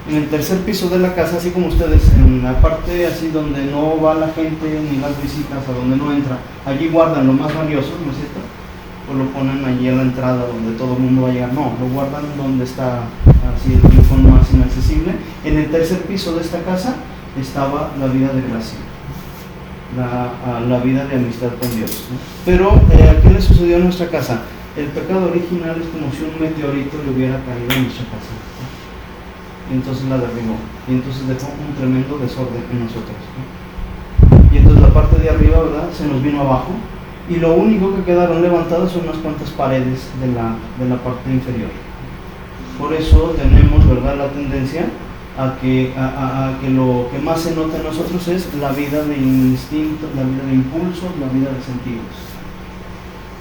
En el tercer piso de la casa, así como ustedes, en la parte así donde no va la gente ni las visitas, a donde no entra, allí guardan lo más valioso, ¿no es cierto? O lo ponen allí a la entrada donde todo el mundo va a llegar. No, lo guardan donde está así el rincón más inaccesible. En el tercer piso de esta casa estaba la vida de gracia, la vida de amistad con Dios, ¿no? Pero ¿qué le sucedió a nuestra casa? El pecado original es como si un meteorito le hubiera caído en nuestra casa, ¿no? Y entonces la derribó, y entonces dejó un tremendo desorden en nosotros, ¿no? Y entonces la parte de arriba, ¿verdad?, se nos vino abajo, y lo único que quedaron levantadas son unas cuantas paredes de la parte inferior. Por eso tenemos, ¿verdad?, la tendencia a que lo que más se nota en nosotros es la vida de instintos, la vida de impulsos, la vida de sentidos.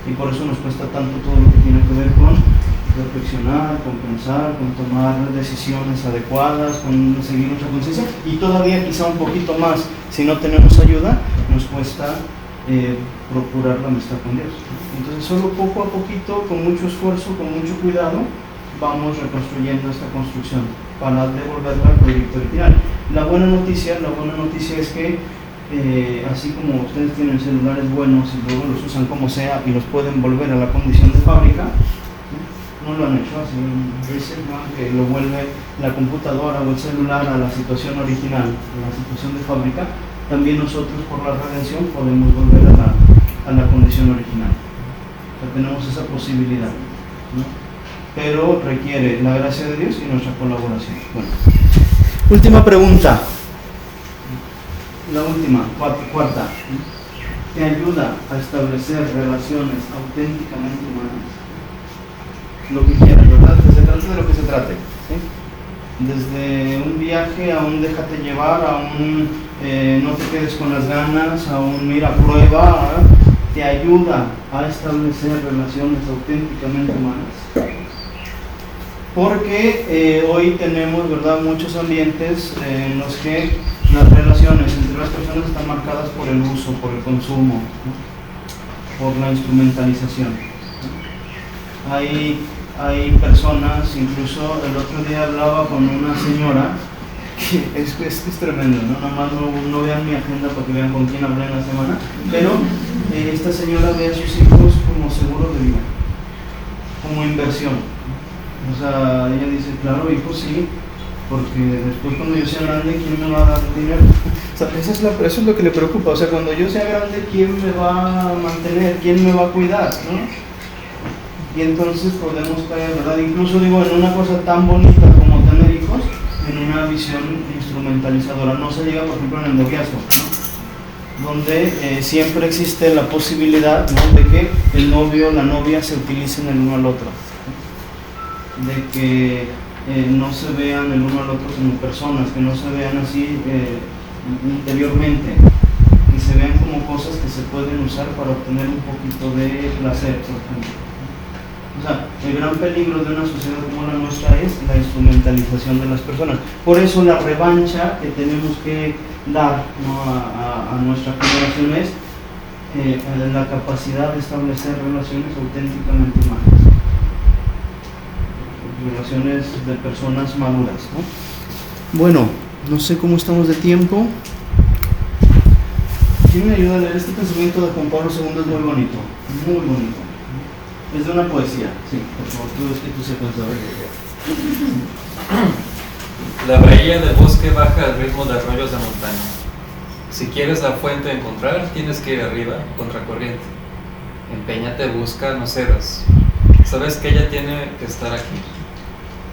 Y por eso nos cuesta tanto todo lo que tiene que ver con reflexionar, con pensar, con tomar decisiones adecuadas, con seguir nuestra conciencia, y todavía quizá un poquito más, si no tenemos ayuda, nos cuesta procurar la amistad con Dios. Entonces solo poco a poquito, con mucho esfuerzo, con mucho cuidado, vamos reconstruyendo esta construcción para devolverla al proyecto original. La buena noticia es que así como ustedes tienen celulares buenos y luego los usan como sea y los pueden volver a la condición de fábrica, no lo han hecho así, ¿no?, que lo vuelve la computadora o el celular a la situación original, a la situación de fábrica. También nosotros, por la redención, podemos volver a la condición original. O sea, tenemos esa posibilidad, ¿no? Pero requiere la gracia de Dios y nuestra colaboración. Bueno, última pregunta. La última, cuarta. ¿Te ayuda a establecer relaciones auténticamente humanas? Lo que quieras, ¿verdad? Que se trate de lo que se trate, ¿sí? Desde un viaje a un déjate llevar, a un no te quedes con las ganas, a un mira, prueba, ¿verdad? Te ayuda a establecer relaciones auténticamente humanas. Porque hoy tenemos, ¿verdad?, muchos ambientes en los que las relaciones entre las personas están marcadas por el uso, por el consumo, ¿no?, por la instrumentalización, ¿no? Hay personas, incluso el otro día hablaba con una señora, que es tremendo, ¿no? Nomás no vean mi agenda para que vean con quién hablé en la semana, pero esta señora ve a sus hijos como seguro de vida, como inversión. O sea, ella dice, claro, hijos sí, porque después cuando yo sea grande, ¿quién me va a dar dinero? O sea, eso es lo que le preocupa. O sea, cuando yo sea grande, ¿quién me va a mantener? ¿Quién me va a cuidar? ¿No? Y entonces podemos caer, ¿verdad? Incluso digo, en una cosa tan bonita como tener hijos, en una visión instrumentalizadora. No se llega, por ejemplo, en el noviazgo, ¿no?, donde siempre existe la posibilidad, ¿no?, de que el novio o la novia se utilicen el uno al otro, ¿no?, de que no se vean el uno al otro como personas, que no se vean así interiormente, que se vean como cosas que se pueden usar para obtener un poquito de placer, por ejemplo. O sea, el gran peligro de una sociedad como la nuestra es la instrumentalización de las personas. Por eso la revancha que tenemos que dar, ¿no?, a nuestra generación es la capacidad de establecer relaciones auténticamente humanas, relaciones de personas maduras, ¿no? Bueno, no sé cómo estamos de tiempo. ¿Quién me ayuda a leer este pensamiento de Juan Pablo II? Es muy bonito, muy bonito. Es de una poesía, sí, por favor, tú es que tú sepas saber. La bahía del bosque baja al ritmo de arroyos de montaña. Si quieres la fuente encontrar, tienes que ir arriba, contracorriente. Empeñate, busca, no cedas. Sabes que ella tiene que estar aquí.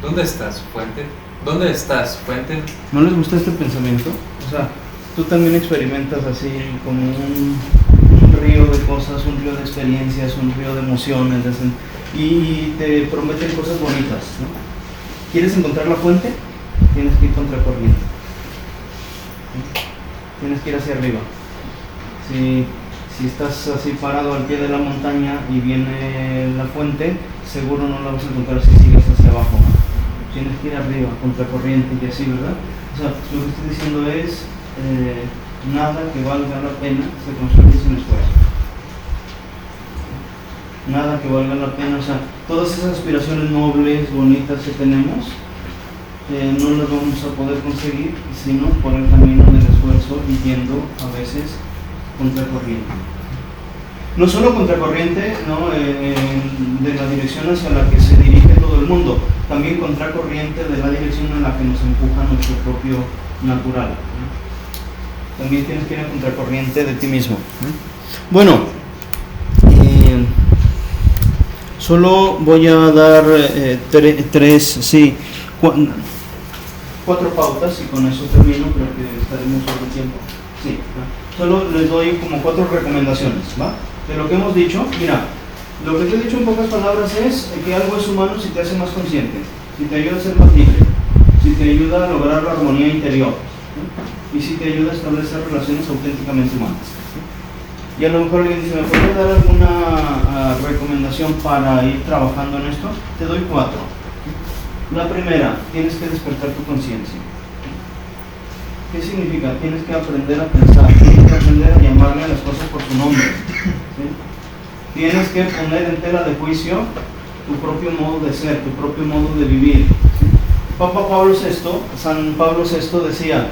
¿Dónde estás, fuente? ¿Dónde estás, fuente? ¿No les gusta este pensamiento? O sea, tú también experimentas así como un río de cosas, un río de experiencias, un río de emociones, y te prometen cosas bonitas, ¿no? ¿Quieres encontrar la fuente? Tienes que ir contracorriente. Tienes que ir hacia arriba. Si estás así parado al pie de la montaña y viene la fuente, seguro no la vas a encontrar si sigues hacia abajo. Tienes que ir arriba, contracorriente y así, ¿verdad? O sea, lo que estoy diciendo es, nada que valga la pena se construye sin esfuerzo. Nada que valga la pena, o sea, todas esas aspiraciones nobles, bonitas que tenemos, no las vamos a poder conseguir sino por el camino del esfuerzo y yendo a veces contracorriente. No solo contracorriente, ¿no?, de la dirección hacia la que se dirige todo el mundo, también contracorriente de la dirección en la que nos empuja nuestro propio natural, ¿no? También tienes que ir a contracorriente de ti mismo, ¿no? Bueno, solo voy a dar cuatro pautas y con eso termino, creo que estaremos sobre el tiempo. Sí, ¿no? Solo les doy como 4 recomendaciones, ¿va? De lo que hemos dicho. Mira, lo que te he dicho en pocas palabras es que algo es humano si te hace más consciente, si te ayuda a ser más libre, si te ayuda a lograr la armonía interior, ¿no?, y si te ayuda a establecer relaciones auténticamente humanas, ¿no? Y a lo mejor alguien dice, ¿me podría dar alguna recomendación para ir trabajando en esto? Te doy 4. La primera, tienes que despertar tu conciencia. ¿Qué significa? Tienes que aprender a pensar, tienes que aprender a llamarle a las cosas por su nombre, ¿sí? Tienes que poner en tela de juicio tu propio modo de ser, tu propio modo de vivir, ¿sí? San Pablo VI decía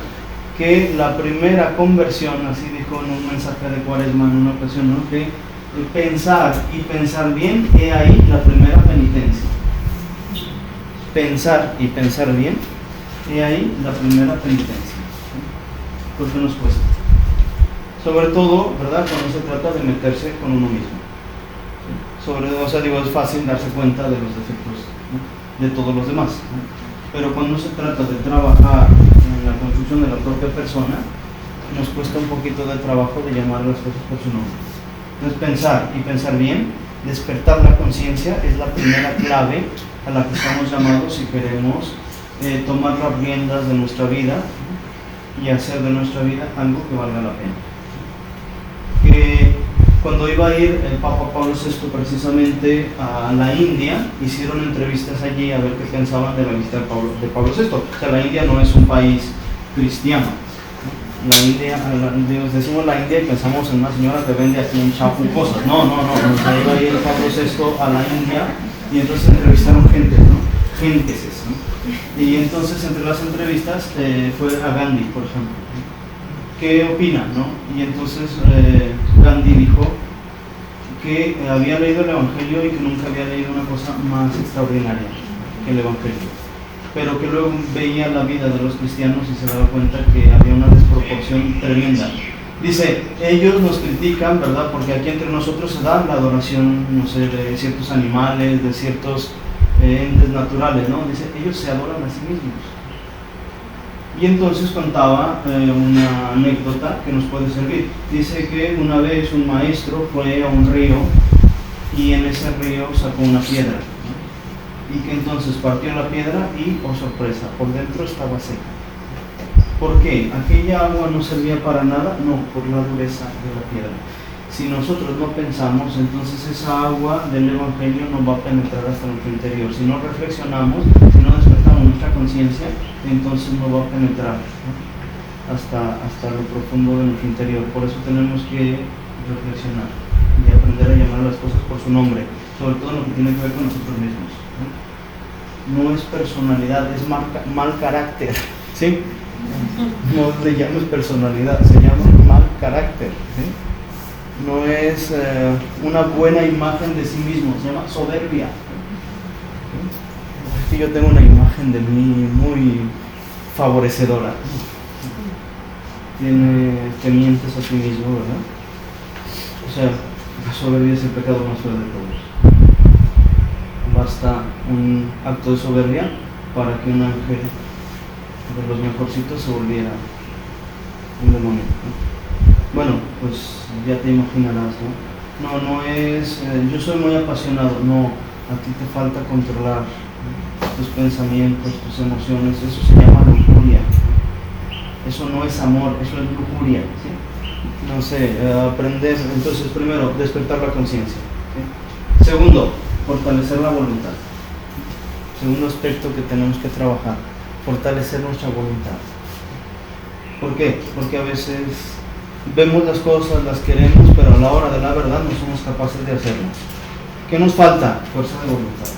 que la primera conversión, así dijo en un mensaje de Cuaresma en una ocasión, ¿no?, que pensar y pensar bien, he ahí la primera penitencia. Pensar y pensar bien, he ahí la primera penitencia. ¿Por qué nos cuesta? Sobre todo, ¿verdad?, cuando se trata de meterse con uno mismo. Es fácil darse cuenta de los defectos, ¿no?, de todos los demás, ¿no? Pero cuando se trata de trabajar en la construcción de la propia persona, nos cuesta un poquito de trabajo de llamar las cosas por su nombre. Entonces, pensar y pensar bien, despertar la conciencia, es la primera clave a la que estamos llamados si queremos tomar las riendas de nuestra vida, ¿no?, y hacer de nuestra vida algo que valga la pena. Cuando iba a ir el Papa Pablo VI precisamente a la India, hicieron entrevistas allí a ver qué pensaban de la visita de Pablo VI. O sea, la India no es un país cristiano. La India, decimos la India y pensamos en una señora que vende aquí en Chapu cosas. No. O sea, iba a ir Pablo VI a la India y entonces entrevistaron gente, ¿no? Gentes, ¿no? Y entonces entre las entrevistas fue a Gandhi, por ejemplo. ¿Qué opina, no? Y entonces Gandhi dijo que había leído el Evangelio y que nunca había leído una cosa más extraordinaria que el Evangelio, pero que luego veía la vida de los cristianos y se daba cuenta que había una desproporción tremenda. Dice, ellos nos critican, ¿verdad?, porque aquí entre nosotros se da la adoración, no sé, de ciertos animales, de ciertos entes naturales, ¿no? Dice, ellos se adoran a sí mismos. Y entonces contaba una anécdota que nos puede servir. Dice que una vez un maestro fue a un río y en ese río sacó una piedra, ¿no?, y que entonces partió la piedra y, oh sorpresa, por dentro estaba seca. ¿Por qué? ¿Aquella agua no servía para nada? No, por la dureza de la piedra. Si nosotros no pensamos, entonces esa agua del Evangelio no va a penetrar hasta nuestro interior. Si no reflexionamos, si no despertamos nuestra conciencia, entonces no va a penetrar, ¿no? hasta lo profundo de nuestro interior. Por eso tenemos que reflexionar y aprender a llamar a las cosas por su nombre, sobre todo en lo que tiene que ver con nosotros mismos. No es personalidad, es mal carácter, ¿sí? No le llames personalidad, se llama mal carácter, ¿sí? No es una buena imagen de sí mismo, se llama soberbia. Es que yo tengo una imagen de mí muy favorecedora. Te mientes a ti mismo, ¿verdad? O sea, la soberbia es el pecado más feo de todos. Basta un acto de soberbia para que un ángel de los mejorcitos se volviera un demonio, ¿no? Bueno, pues ya te imaginarás, ¿no? No es, yo soy muy apasionado, no, a ti te falta controlar tus pensamientos, tus emociones, eso se llama lujuria. Eso no es amor, eso es lujuria, ¿sí? No sé, aprender, entonces primero, despertar la conciencia, ¿sí? Segundo, fortalecer la voluntad. Segundo aspecto que tenemos que trabajar, fortalecer nuestra voluntad. ¿Por qué? Porque a veces vemos las cosas, las queremos, pero a la hora de la verdad no somos capaces de hacerlas. ¿Qué nos falta? Fuerza de voluntad.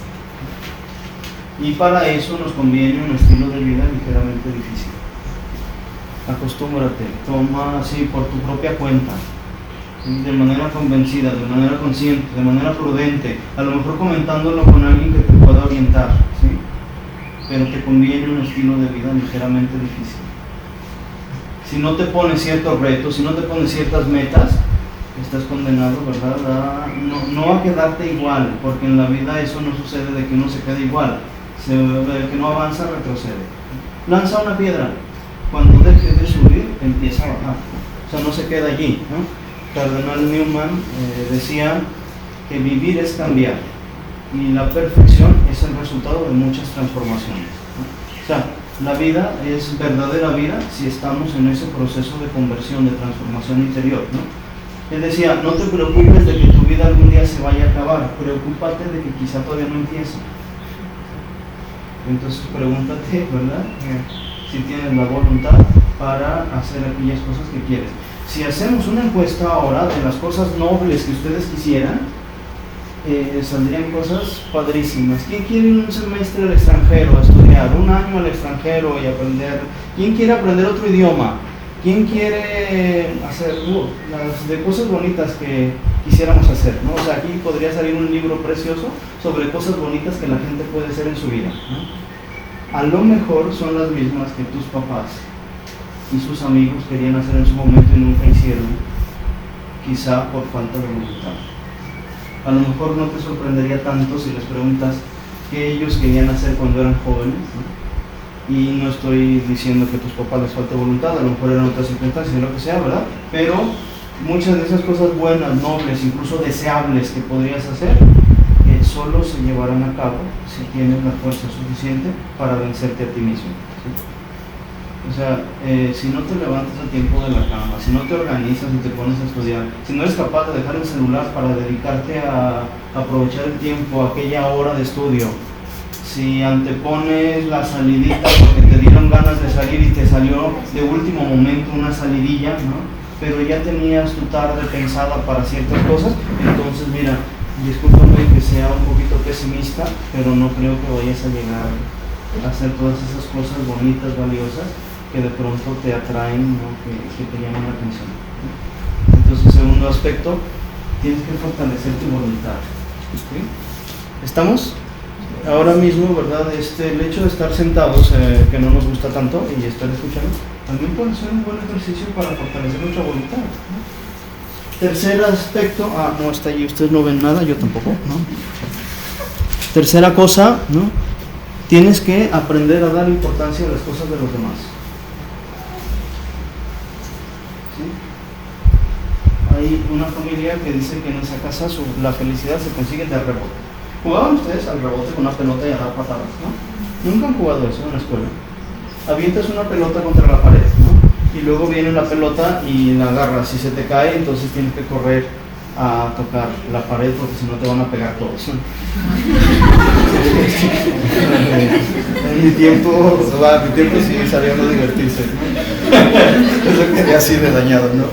Y para eso nos conviene un estilo de vida ligeramente difícil. Acostúmbrate, toma así por tu propia cuenta, ¿sí? De manera convencida, de manera consciente, de manera prudente, a lo mejor comentándolo con alguien que te pueda orientar, ¿sí? Pero te conviene un estilo de vida ligeramente difícil. Si no te pones ciertos retos, si no te pones ciertas metas, estás condenado, ¿verdad? No a quedarte igual, porque en la vida eso no sucede de que uno se quede igual, de que no avanza, retrocede. Lanza una piedra, cuando deje de subir, empieza a bajar, o sea, no se queda allí, ¿no? Cardenal Newman decía que vivir es cambiar y la perfección es el resultado de muchas transformaciones, ¿no? O sea, la vida es verdadera vida si estamos en ese proceso de conversión, de transformación interior, ¿no? Él decía, no te preocupes de que tu vida algún día se vaya a acabar, preocúpate de que quizá todavía no empiece. Entonces pregúntate, ¿verdad? Si tienes la voluntad para hacer aquellas cosas que quieres. Si hacemos una encuesta ahora de las cosas nobles que ustedes quisieran, saldrían cosas padrísimas. ¿Quién quiere ir un semestre al extranjero a estudiar? Un año al extranjero y aprender. ¿Quién quiere aprender otro idioma? ¿Quién quiere hacer las de cosas bonitas que quisiéramos hacer, ¿no? O sea, aquí podría salir un libro precioso sobre cosas bonitas que la gente puede hacer en su vida, ¿no? A lo mejor son las mismas que tus papás y sus amigos querían hacer en su momento y nunca hicieron, quizá por falta de voluntad. A lo mejor no te sorprendería tanto si les preguntas qué ellos querían hacer cuando eran jóvenes, ¿no? Y no estoy diciendo que a tus papás les falte voluntad, a lo mejor eran otras circunstancias, lo que sea, ¿verdad? Pero muchas de esas cosas buenas, nobles, incluso deseables que podrías hacer, solo se llevarán a cabo si tienes la fuerza suficiente para vencerte a ti mismo, ¿sí? O sea, si no te levantas a tiempo de la cama, si no te organizas y te pones a estudiar, si no eres capaz de dejar el celular para dedicarte a aprovechar el tiempo, aquella hora de estudio, si antepones la salidita porque te dieron ganas de salir y te salió de último momento una salidilla, ¿no? Pero ya tenías tu tarde pensada para ciertas cosas, entonces mira, discúlpame que sea un poquito pesimista, pero no creo que vayas a llegar a hacer todas esas cosas bonitas, valiosas, que de pronto te atraen, ¿no? que te llaman la atención. Entonces, segundo aspecto, tienes que fortalecer tu voluntad, ¿sí? ¿Estamos? Ahora mismo, ¿verdad? El hecho de estar sentados, que no nos gusta tanto, y estar escuchando, también puede ser un buen ejercicio para fortalecer nuestra voluntad, ¿no? Tercer aspecto, no está allí, ustedes no ven nada, yo tampoco, ¿no? Tercera cosa, ¿no? Tienes que aprender a dar importancia a las cosas de los demás. ¿Sí? Hay una familia que dice que en esa casa la felicidad se consigue de rebote. ¿Jugaban ustedes al rebote con una pelota y a dar patadas, no? Nunca han jugado eso en la escuela. Avientas una pelota contra la pared, ¿no? Y luego viene la pelota y la agarras. Si se te cae, entonces tienes que correr a tocar la pared porque si no te van a pegar todos. En mi tiempo sí sabía no divertirse. Eso quedé así de dañado, ¿no?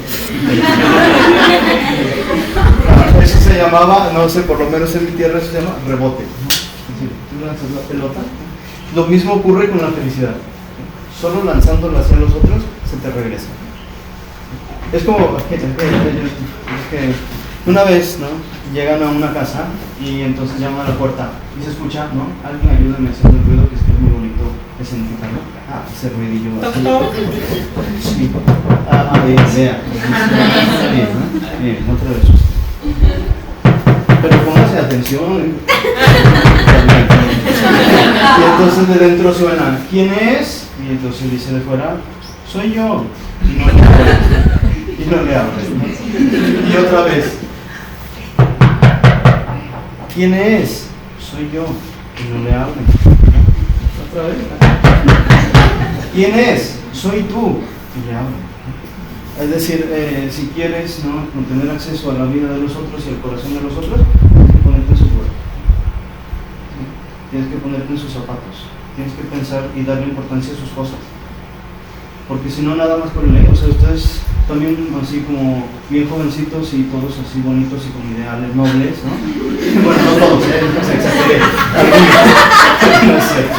Eso se llamaba, no sé, por lo menos en mi tierra se llama rebote, ¿no? Es decir, tú lanzas la pelota. Lo mismo ocurre con la felicidad. Solo lanzándola hacia los otros se te regresa. Es como que una vez, ¿no? Llegan a una casa y entonces llaman a la puerta y se escucha, ¿no? Alguien ayúdame haciendo el ruido, que es muy bonito escenificarlo. Ah, ese ruidillo así. Sí. Vea. Bien, ¿no? Bien, otra vez. Pero póngase atención. Y entonces de dentro suena, ¿quién es? Y entonces dice de fuera, soy yo. Y no le abres, ¿no? Y otra vez, ¿quién es? Soy yo. Y no le abren. Otra vez. ¿Quién es? Soy tú. Y le abren. Es decir, si quieres, ¿no?, tener acceso a la vida de los otros y al corazón de los otros, tienes que ponerte en su cuerpo. ¿Sí? Tienes que ponerte en sus zapatos. Tienes que pensar y darle importancia a sus cosas. Porque si no, nada más por el ego. O sea, ustedes también así como bien jovencitos y todos así bonitos y con ideales nobles, ¿no? Bueno, no todos, no se exageré. No es cierto.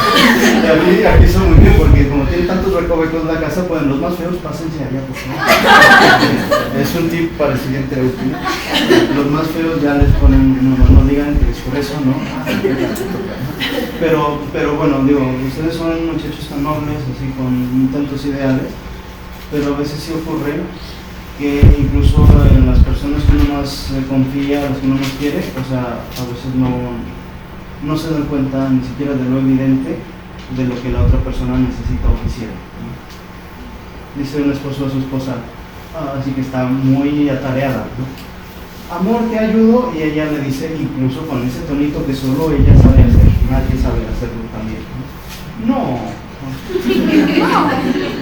Aquí son muy bien porque como tienen tantos recovecos en la casa, pues los más feos pásense allá, por favor. Es un tip para el siguiente último. Los más feos ya les ponen, no digan que es por eso, ¿no? Pero bueno, digo, ustedes son muchachos tan nobles, así con tantos ideales, pero a veces sí ocurre que incluso en las personas que uno más confía, las que uno más quiere, o sea, a veces no se dan cuenta ni siquiera de lo evidente de lo que la otra persona necesita o quisiera, ¿no? Dice un esposo a su esposa, así que está muy atareada, ¿no? Amor, te ayudo, y ella le dice, incluso con ese tonito que solo ella sabe hacer, nadie sabe hacerlo también, ¿no?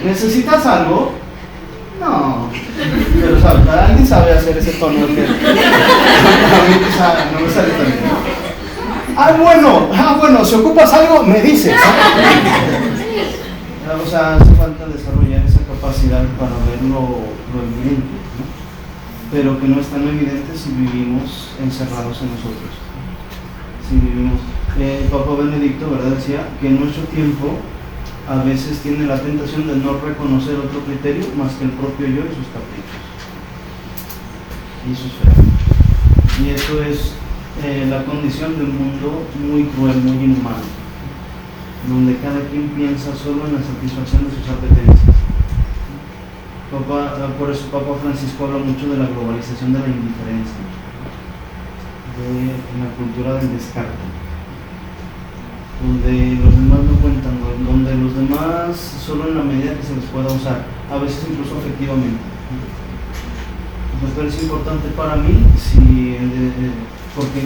¿Necesitas algo? No. Pero ¿sabes? Alguien sabe hacer ese tono que a mí quizá no me sale tan bien. Bueno, si ocupas algo, me dices. O sea, hace falta desarrollar esa capacidad para ver lo evidente, ¿no? Pero que no es tan evidente si vivimos encerrados en nosotros. Si vivimos. Papa Benedicto, ¿verdad?, decía que en nuestro tiempo a veces tiene la tentación de no reconocer otro criterio más que el propio yo y sus caprichos. Y eso es feo. Y eso es la condición de un mundo muy cruel, muy inhumano, donde cada quien piensa solo en la satisfacción de sus apetencias. Por eso Papa Francisco habla mucho de la globalización de la indiferencia, de la cultura del descarte, donde los demás no cuentan, donde los demás solo en la medida que se les pueda usar, a veces incluso afectivamente. Entonces es importante para mí,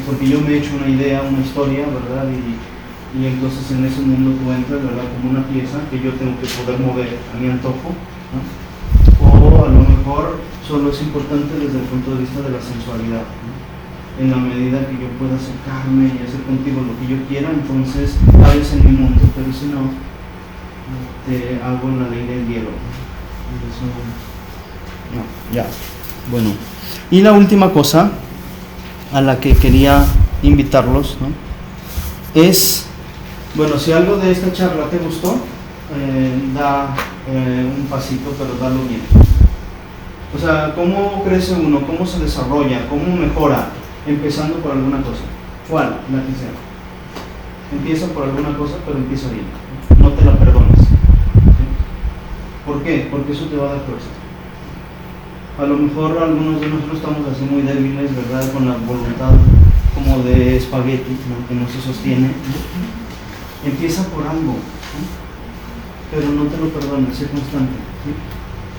porque yo me he hecho una idea, una historia, ¿verdad? Y entonces en ese mundo tú entras, ¿verdad?, como una pieza que yo tengo que poder mover a mi antojo, ¿no? O a lo mejor solo es importante desde el punto de vista de la sensualidad, ¿no? En la medida que yo pueda acercarme y hacer contigo lo que yo quiera, entonces cabes en mi mundo, pero si no, te hago la ley del hielo. Eso, no, ya. Bueno, y la última cosa a la que quería invitarlos, ¿no?, es, bueno, si algo de esta charla te gustó, da un pasito, pero dalo bien. O sea, ¿cómo crece uno? ¿Cómo se desarrolla? ¿Cómo mejora? Empezando por alguna cosa. ¿Cuál? La que sea. Empieza por alguna cosa, pero empieza bien. No te la perdones. ¿Sí? ¿Por qué? Porque eso te va a dar fuerza. A lo mejor algunos de nosotros estamos así muy débiles, ¿verdad?, con la voluntad como de espagueti, ¿no?, que no se sostiene. Empieza por algo, ¿sí?, pero no te lo perdones, sé constante, ¿sí?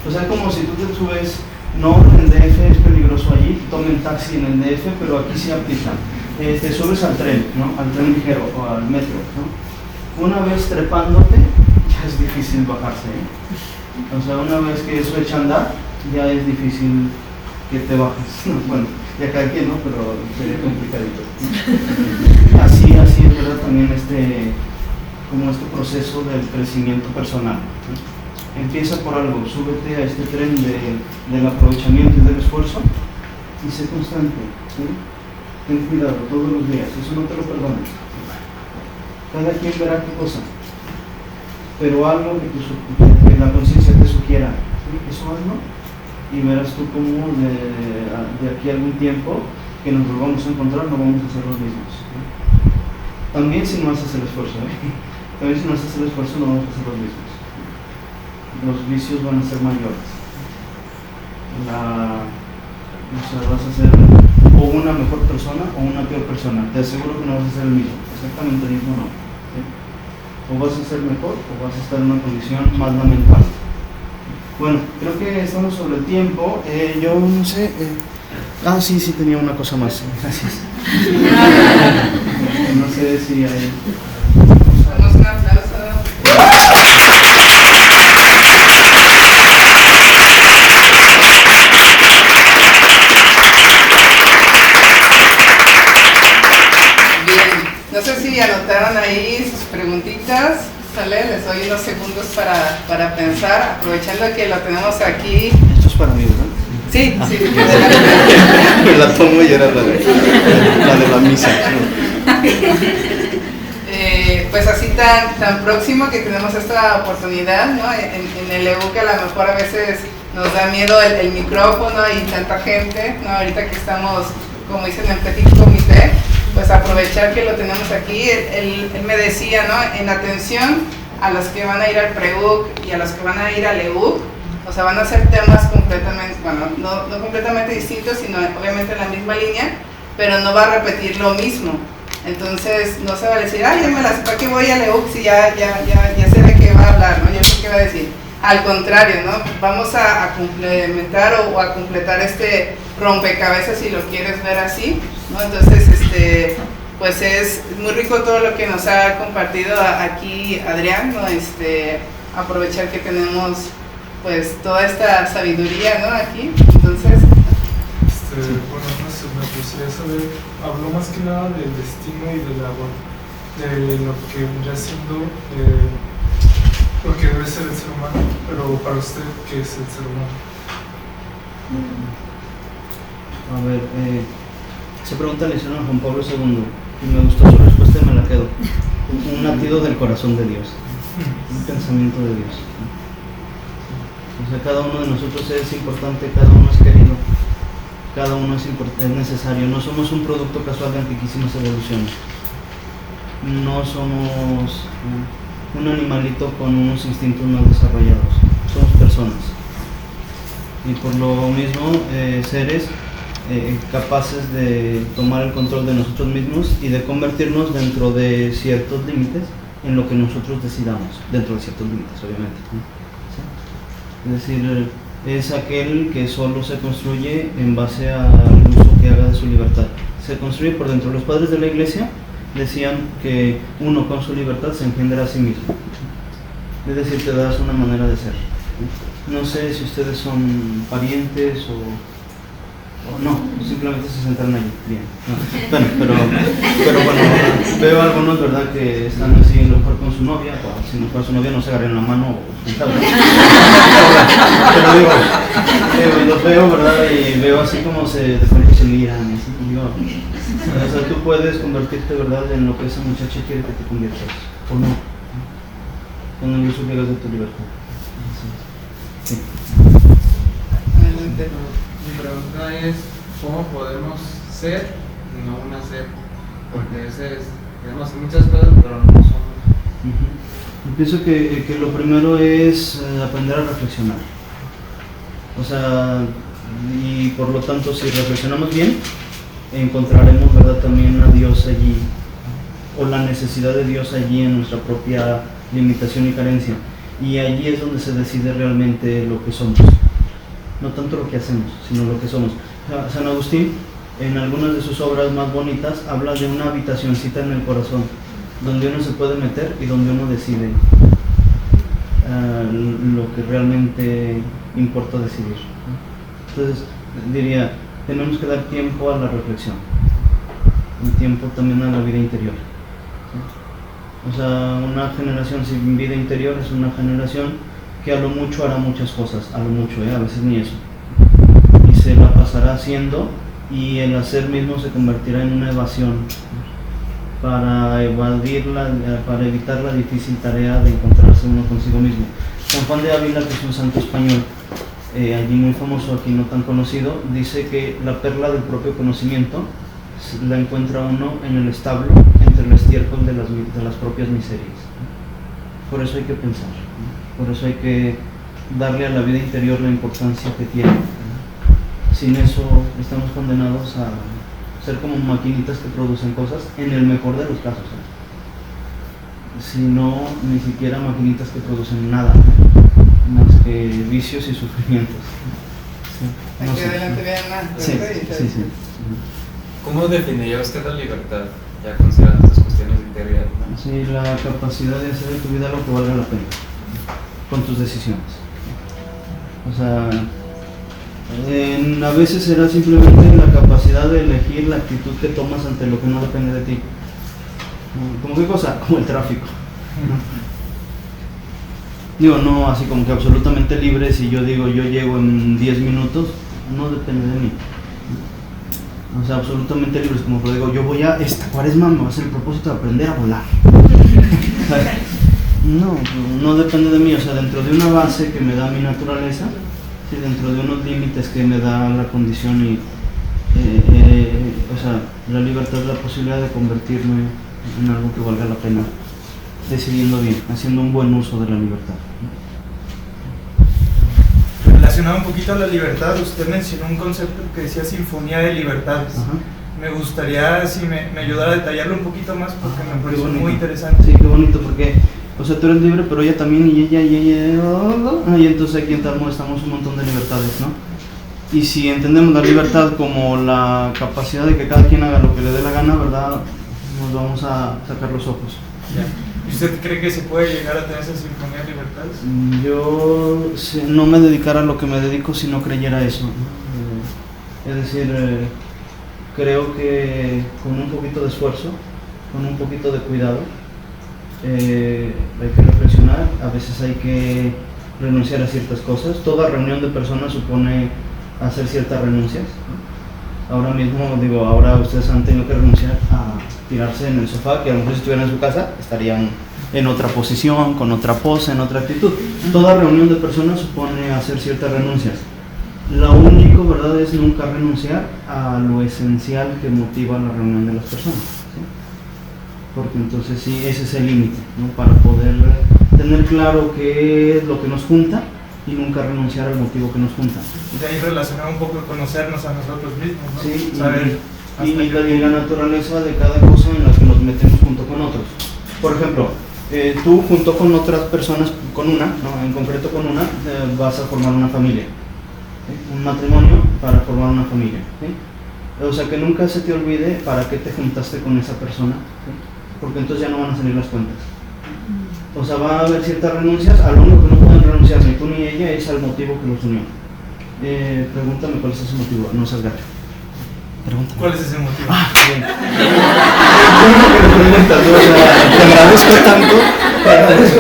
O sea, como si tú te subes, no, en el DF es peligroso allí, tomen taxi en el DF, pero aquí sí aplica. Te subes al tren, ¿no?, al tren ligero o al metro, ¿no? Una vez trepándote, ya es difícil bajarse, ¿eh? O sea, una vez que eso echa a andar, ya es difícil que te bajes. Bueno, ya cada quien, ¿no?, pero sería complicadito. Así es, ¿verdad?, también como este proceso del crecimiento personal. Empieza por algo, súbete a este tren del aprovechamiento y del esfuerzo y sé constante, ¿sí? Ten cuidado todos los días, eso no te lo perdones. Cada quien verá qué cosa, pero algo que la conciencia te sugiera, ¿sí? Eso hazlo y verás tú cómo de aquí a algún tiempo que nos volvamos a encontrar no vamos a ser los mismos, ¿sí? También si no haces el esfuerzo, también si no haces el esfuerzo no vamos a ser los mismos. Los vicios van a ser mayores. Vas a ser o una mejor persona o una peor persona. Te aseguro que no vas a ser el mismo, exactamente el mismo no, ¿sí? O vas a ser mejor o vas a estar en una condición más lamentable. Bueno, creo que estamos sobre el tiempo. Yo no sé. Sí, tenía una cosa más. Gracias. No sé si hay. Damos un aplauso. No sé si anotaron ahí sus preguntitas, ¿sale? Les doy unos segundos para pensar, aprovechando que lo tenemos aquí. Esto es para mí, ¿verdad? Sí, sí. Me la tomo y era la de la misa. Pues así tan próximo que tenemos esta oportunidad, ¿no? En el EUC a lo mejor a veces nos da miedo el micrófono y tanta gente, ¿no? Ahorita que estamos, como dicen, en petit comité, pues aprovechar que lo tenemos aquí. Él me decía, ¿no? En atención a los que van a ir al PREUC y a los que van a ir al EUC, o sea, van a ser temas completamente, bueno, no completamente distintos, sino obviamente en la misma línea, pero no va a repetir lo mismo. Entonces no se va a decir, ¿para qué voy al EUC si ya sé de qué va a hablar, ¿no? Ya sé qué va a decir. Al contrario, ¿no? Vamos a complementar o a completar este rompecabezas, si lo quieres ver así, ¿no? Entonces, pues es muy rico todo lo que nos ha compartido aquí Adrián, ¿no? Aprovechar que tenemos pues toda esta sabiduría, ¿no? Aquí, entonces. Bueno, no sé, me gustaría saber, habló más que nada del destino y de lo que vendría siendo lo que debe ser el ser humano, pero para usted, ¿qué es el ser humano? A ver, se pregunta al licenciado Juan Pablo II y me gustó su respuesta y me la quedo. Un latido del corazón de Dios, un pensamiento de Dios. O sea, cada uno de nosotros es importante, cada uno es querido, cada uno es necesario. No somos un producto casual de antiquísimas evoluciones. No somos un animalito con unos instintos más desarrollados. Somos personas. Y por lo mismo, seres capaces de tomar el control de nosotros mismos y de convertirnos dentro de ciertos límites en lo que nosotros decidamos, dentro de ciertos límites, obviamente, ¿no? ¿Sí? Es decir, es aquel que solo se construye en base al uso que haga de su libertad. Se construye por dentro. Los padres de la iglesia decían que uno con su libertad se engendra a sí mismo. Es decir, te das una manera de ser. No sé si ustedes son parientes o no, simplemente se sentan allí, bien. No. Pero bueno, veo algunos, ¿verdad?, que están así, a lo mejor con su novia, o si no con su novia no se agarren la mano, pero digo, los veo, ¿verdad?, y veo así como de pronto se miran, y así, digo, o sea, tú puedes convertirte, ¿verdad?, en lo que esa muchacha quiere que te conviertas, o no, con el uso que hagas de tu libertad. Sí. Mi pregunta es, ¿cómo podemos ser y no nacer? Porque queremos hacer muchas cosas, pero no somos. Yo pienso que lo primero es aprender a reflexionar. O sea, y por lo tanto, si reflexionamos bien, encontraremos, ¿verdad?, también a Dios allí, o la necesidad de Dios allí en nuestra propia limitación y carencia. Y allí es donde se decide realmente lo que somos. No tanto lo que hacemos, sino lo que somos. San Agustín, en algunas de sus obras más bonitas, habla de una habitacioncita en el corazón, donde uno se puede meter y donde uno decide lo que realmente importa decidir. Entonces, diría, tenemos que dar tiempo a la reflexión, un tiempo también a la vida interior. O sea, una generación sin vida interior es una generación que a lo mucho hará muchas cosas, a lo mucho, a veces ni eso. Y se la pasará haciendo, y el hacer mismo se convertirá en una evasión para evitar la difícil tarea de encontrarse uno consigo mismo. San Juan de Ávila, que es un santo español, allí muy famoso, aquí no tan conocido, dice que la perla del propio conocimiento la encuentra uno en el establo, entre el estiércol de las propias miserias. Por eso hay que pensar, por eso hay que darle a la vida interior la importancia que tiene. Sin eso estamos condenados a ser como maquinitas que producen cosas, en el mejor de los casos. Si no, ni siquiera maquinitas que producen nada, más que vicios y sufrimientos. Sí. Aquí adelante vean más. Sí. ¿Cómo definiría usted la libertad, ya considerando estas cuestiones de integridad? Sí, la capacidad de hacer de tu vida lo que valga la pena, con tus decisiones. O sea, a veces será simplemente la capacidad de elegir la actitud que tomas ante lo que no depende de ti. ¿Cómo qué cosa? Como el tráfico. Digo, no así como que absolutamente libre. Si yo digo yo llego en 10 minutos, no depende de mí. O sea, absolutamente libres, como que digo, yo voy a esta cuaresma, me va a hacer el propósito de aprender a volar. No depende de mí, o sea, dentro de una base que me da mi naturaleza, sí, dentro de unos límites que me da la condición y, o sea, la libertad es la posibilidad de convertirme en algo que valga la pena, decidiendo bien, haciendo un buen uso de la libertad. Relacionado un poquito a la libertad, usted mencionó un concepto que decía sinfonía de libertades. Ajá. Me gustaría si me ayudara a detallarlo un poquito más porque me Qué pareció bonito. muy interesante. Sí, qué bonito, porque, o sea, tú eres libre, pero ella también, y ella, y entonces aquí estamos un montón de libertades, ¿no? Y si entendemos la libertad como la capacidad de que cada quien haga lo que le dé la gana, ¿verdad? Nos vamos a sacar los ojos. Ya. ¿Y usted cree que se puede llegar a tener esa sinfonía de libertades? Yo no me dedicara a lo que me dedico si no creyera eso, ¿no? Es decir, creo que con un poquito de esfuerzo, con un poquito de cuidado, hay que reflexionar, a veces hay que renunciar a ciertas cosas. Toda reunión de personas supone hacer ciertas renuncias, ¿no? Ahora mismo, ahora ustedes han tenido que renunciar a tirarse en el sofá, que a lo mejor si estuvieran en su casa estarían en otra posición, con otra pose, en otra actitud. Toda reunión de personas supone hacer ciertas renuncias. Lo único, ¿verdad?, es nunca renunciar a lo esencial que motiva la reunión de las personas, ¿sí? Porque entonces sí, ese es el límite, ¿no? Para poder tener claro qué es lo que nos junta y nunca renunciar al motivo que nos junta. Y de ahí relacionar un poco conocernos a nosotros mismos, ¿no? Sí, saber y la naturaleza de cada cosa en la que nos metemos junto con otros. Por ejemplo, tú junto con otras personas, con una, ¿no? En concreto con una, vas a formar una familia, ¿sí? Un matrimonio para formar una familia, ¿sí? O sea, que nunca se te olvide para qué te juntaste con esa persona, ¿sí? Porque entonces ya no van a salir las cuentas. O sea, va a haber ciertas renuncias, a lo único que no pueden renunciar ni tú ni ella es al motivo que los unió. Pregúntame cuál es ese motivo, no seas gacho. Pregúntame. ¿Cuál es ese motivo? Bien. Qué bueno que me preguntas, ¿no? O sea, te agradezco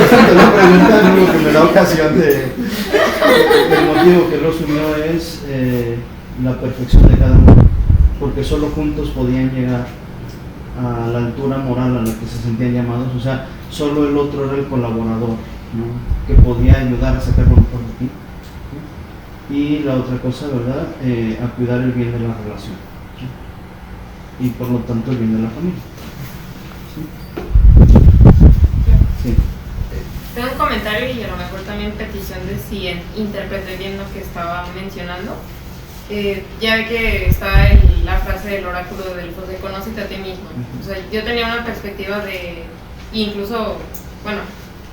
tanto la pregunta, lo que me da ocasión el motivo que los unió es la perfección de cada uno, porque solo juntos podían llegar a la altura moral a la que se sentían llamados. O sea, solo el otro era el colaborador, ¿no? Que podía ayudar a sacar lo mejor de ti, ¿sí? Y la otra cosa, ¿verdad?, a cuidar el bien de la relación, ¿sí? Y por lo tanto el bien de la familia, ¿sí? Sí. Tengo un comentario y a lo mejor también petición de si interpreté bien lo que estaba mencionando. Ya ve que está la frase del oráculo de Delfos de conócete a ti mismo. O sea, yo tenía una perspectiva de, incluso, bueno,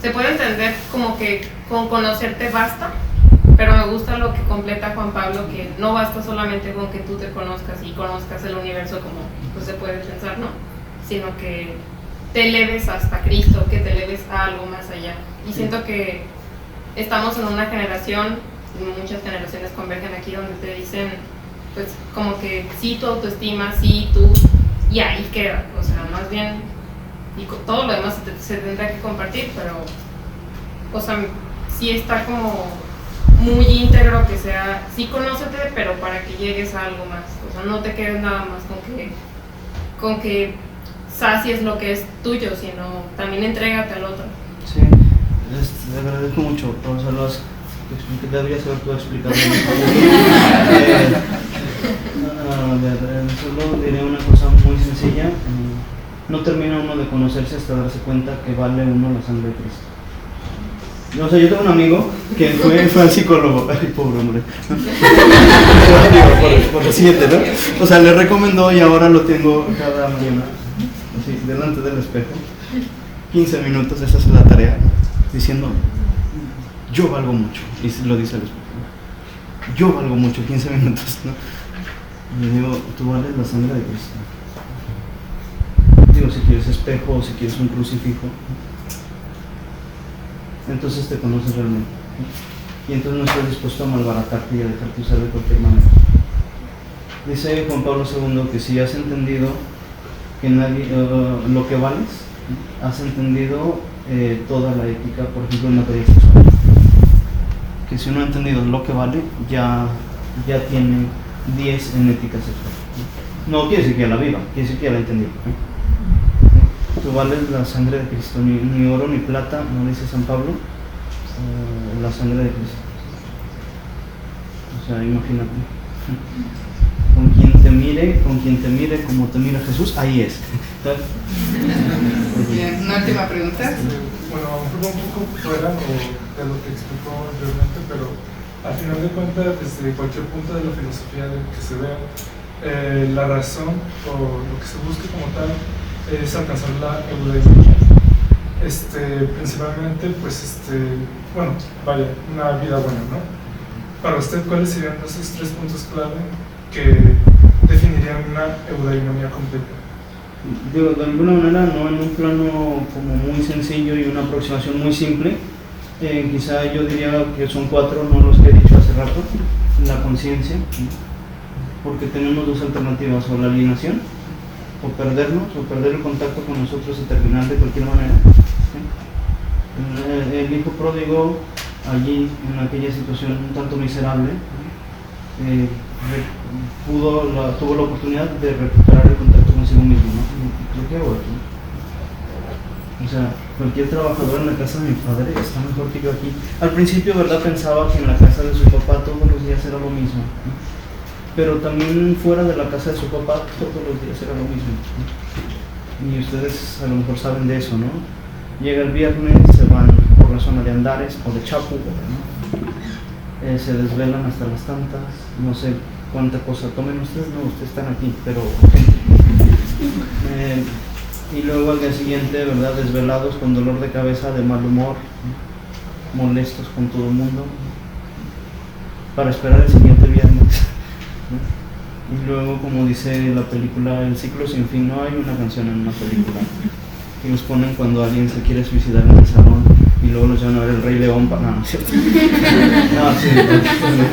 se puede entender como que con conocerte basta, pero me gusta lo que completa Juan Pablo, que no basta solamente con que tú te conozcas y conozcas el universo como pues se puede pensar, ¿no? Sino que te eleves hasta Cristo, que te eleves a algo más allá. Y siento que estamos en una generación, muchas generaciones convergen aquí, donde te dicen, pues, como que sí tu autoestima, sí tú, y ahí queda. O sea, más bien y todo lo demás se tendrá que compartir, pero, o sea, sí está como muy íntegro que sea, sí conócete, pero para que llegues a algo más, o sea, no te quedes nada más con que sacies lo que es tuyo, sino también entrégate al otro. Sí, le agradezco mucho, profesor Loas, que deberías haber tú explicado. Solo diré una cosa muy sencilla. No termina uno de conocerse hasta darse cuenta que vale uno la sangre de Cristo. O sea, yo tengo un amigo que fue al psicólogo. Ay, pobre hombre. por lo siguiente, ¿no? O sea, le recomendó y ahora lo tengo cada mañana, así, delante del espejo. 15 minutos, esa es la tarea, diciendo, yo valgo mucho. Y lo dice el espejo. Yo valgo mucho, 15 minutos, ¿no? Y le digo, tú vales la sangre de Cristo. Digo, si quieres espejo o si quieres un crucifijo, entonces te conoces realmente. Y entonces no estás dispuesto a malbaratarte y a dejarte usar de cualquier manera. Dice Juan Pablo II que si has entendido que nadie, lo que vales, has entendido toda la ética, por ejemplo, en materia sexual. Que si uno ha entendido lo que vale, ya tiene 10 en ética sexual. No quiere decir que ya la viva, quiere decir que ya la ha entendido. Tú vales la sangre de Cristo, ni oro ni plata, no dice San Pablo, la sangre de Cristo. O sea, imagínate. Con quien te mire como te mira Jesús, ahí es. Bien, una última pregunta. Bueno, un poco fuera de lo que explicó anteriormente, pero al final de cuentas, desde cualquier punto de la filosofía que se vea, la razón o lo que se busca como tal es alcanzar la eudaimonia. Principalmente, pues, bueno, vaya, una vida buena, ¿no? Para usted, ¿cuáles serían esos 3 puntos clave que definirían una eudaimonia completa? Digo, de alguna manera, no en un plano como muy sencillo y una aproximación muy simple. Quizá yo diría que son 4, no los que he dicho hace rato. La conciencia, porque tenemos 2 alternativas, o la alienación, o perdernos, o perder el contacto con nosotros y terminar de cualquier manera. El hijo pródigo, allí, en aquella situación un tanto miserable, tuvo la oportunidad de recuperar el contacto consigo mismo, ¿no? ¿Qué hago aquí? O sea, cualquier trabajador en la casa de mi padre está mejor que yo aquí. Al principio, ¿verdad? Pensaba que en la casa de su papá todos los días era lo mismo, ¿no? Pero también fuera de la casa de su papá todos los días era lo mismo, ¿no? Y ustedes a lo mejor saben de eso, ¿no? Llega el viernes, se van por la zona de Andares o de Chapu, ¿no? Se desvelan hasta las tantas, no sé cuánta cosa tomen ustedes, no, ustedes están aquí, pero y luego al día siguiente, ¿verdad? Desvelados con dolor de cabeza, de mal humor, ¿no? Molestos con todo el mundo, ¿no? Para esperar el siguiente viernes, ¿no? Y luego, como dice la película El ciclo sin fin, no hay una canción en una película que los ponen cuando alguien se quiere suicidar en el salón y luego los llevan a ver el Rey León para... No, ¿cierto? No, sí,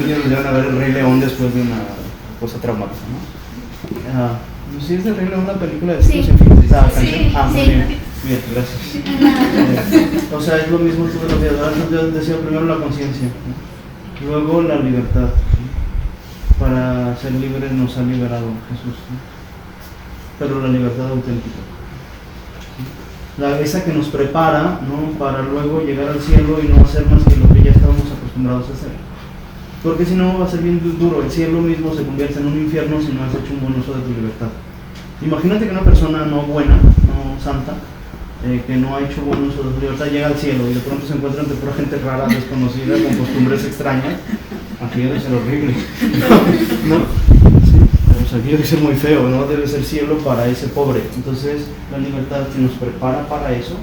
los llevan a ver el Rey León después de una cosa traumática, ¿no? ¿Sí es el Rey León la película de ciclo sin fin? Sí, muy sí. Bien, gracias. O sea, es lo mismo todos los días. Yo decía primero la conciencia, ¿no? Luego la libertad, ¿no? Para ser libres nos ha liberado Jesús, ¿no? Pero la libertad auténtica, esa que nos prepara, ¿no? Para luego llegar al cielo y no hacer más que lo que ya estábamos acostumbrados a hacer. Porque si no va a ser bien duro, el cielo mismo se convierte en un infierno si no has hecho un buen uso de tu libertad. Imagínate que una persona no buena, no santa, que no ha hecho buen uso de su libertad, llega al cielo y de pronto se encuentra entre pura gente rara, desconocida, con costumbres extrañas. Aquello debe ser horrible, ¿no? Sí. O sea, aquello debe ser muy feo, ¿no? Debe ser cielo para ese pobre. Entonces, la libertad que nos prepara para eso.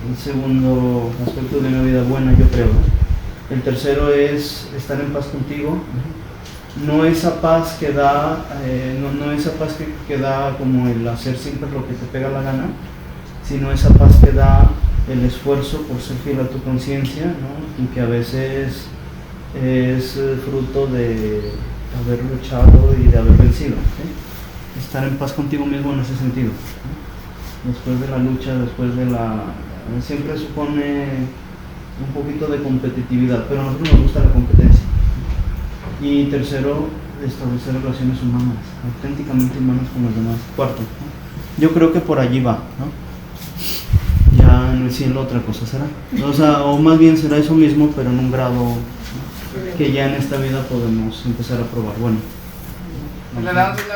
El segundo aspecto de una vida buena, yo creo. El tercero es estar en paz contigo. No esa paz que da, no esa paz que da como el hacer siempre lo que te pega la gana, sino esa paz que da el esfuerzo por ser fiel a tu conciencia, ¿no? Y que a veces es fruto de haber luchado y de haber vencido, ¿sí? Estar en paz contigo mismo en ese sentido, ¿sí? después de la lucha, siempre supone un poquito de competitividad, pero a nosotros nos gusta la competencia. Y tercero, establecer relaciones humanas, auténticamente humanas con los demás. Cuarto, ¿no? Yo creo que por allí va, ¿no? Ya en el cielo otra cosa será. O sea, o más bien será eso mismo, pero en un grado, ¿no?, que ya en esta vida podemos empezar a probar. Bueno. Le damos una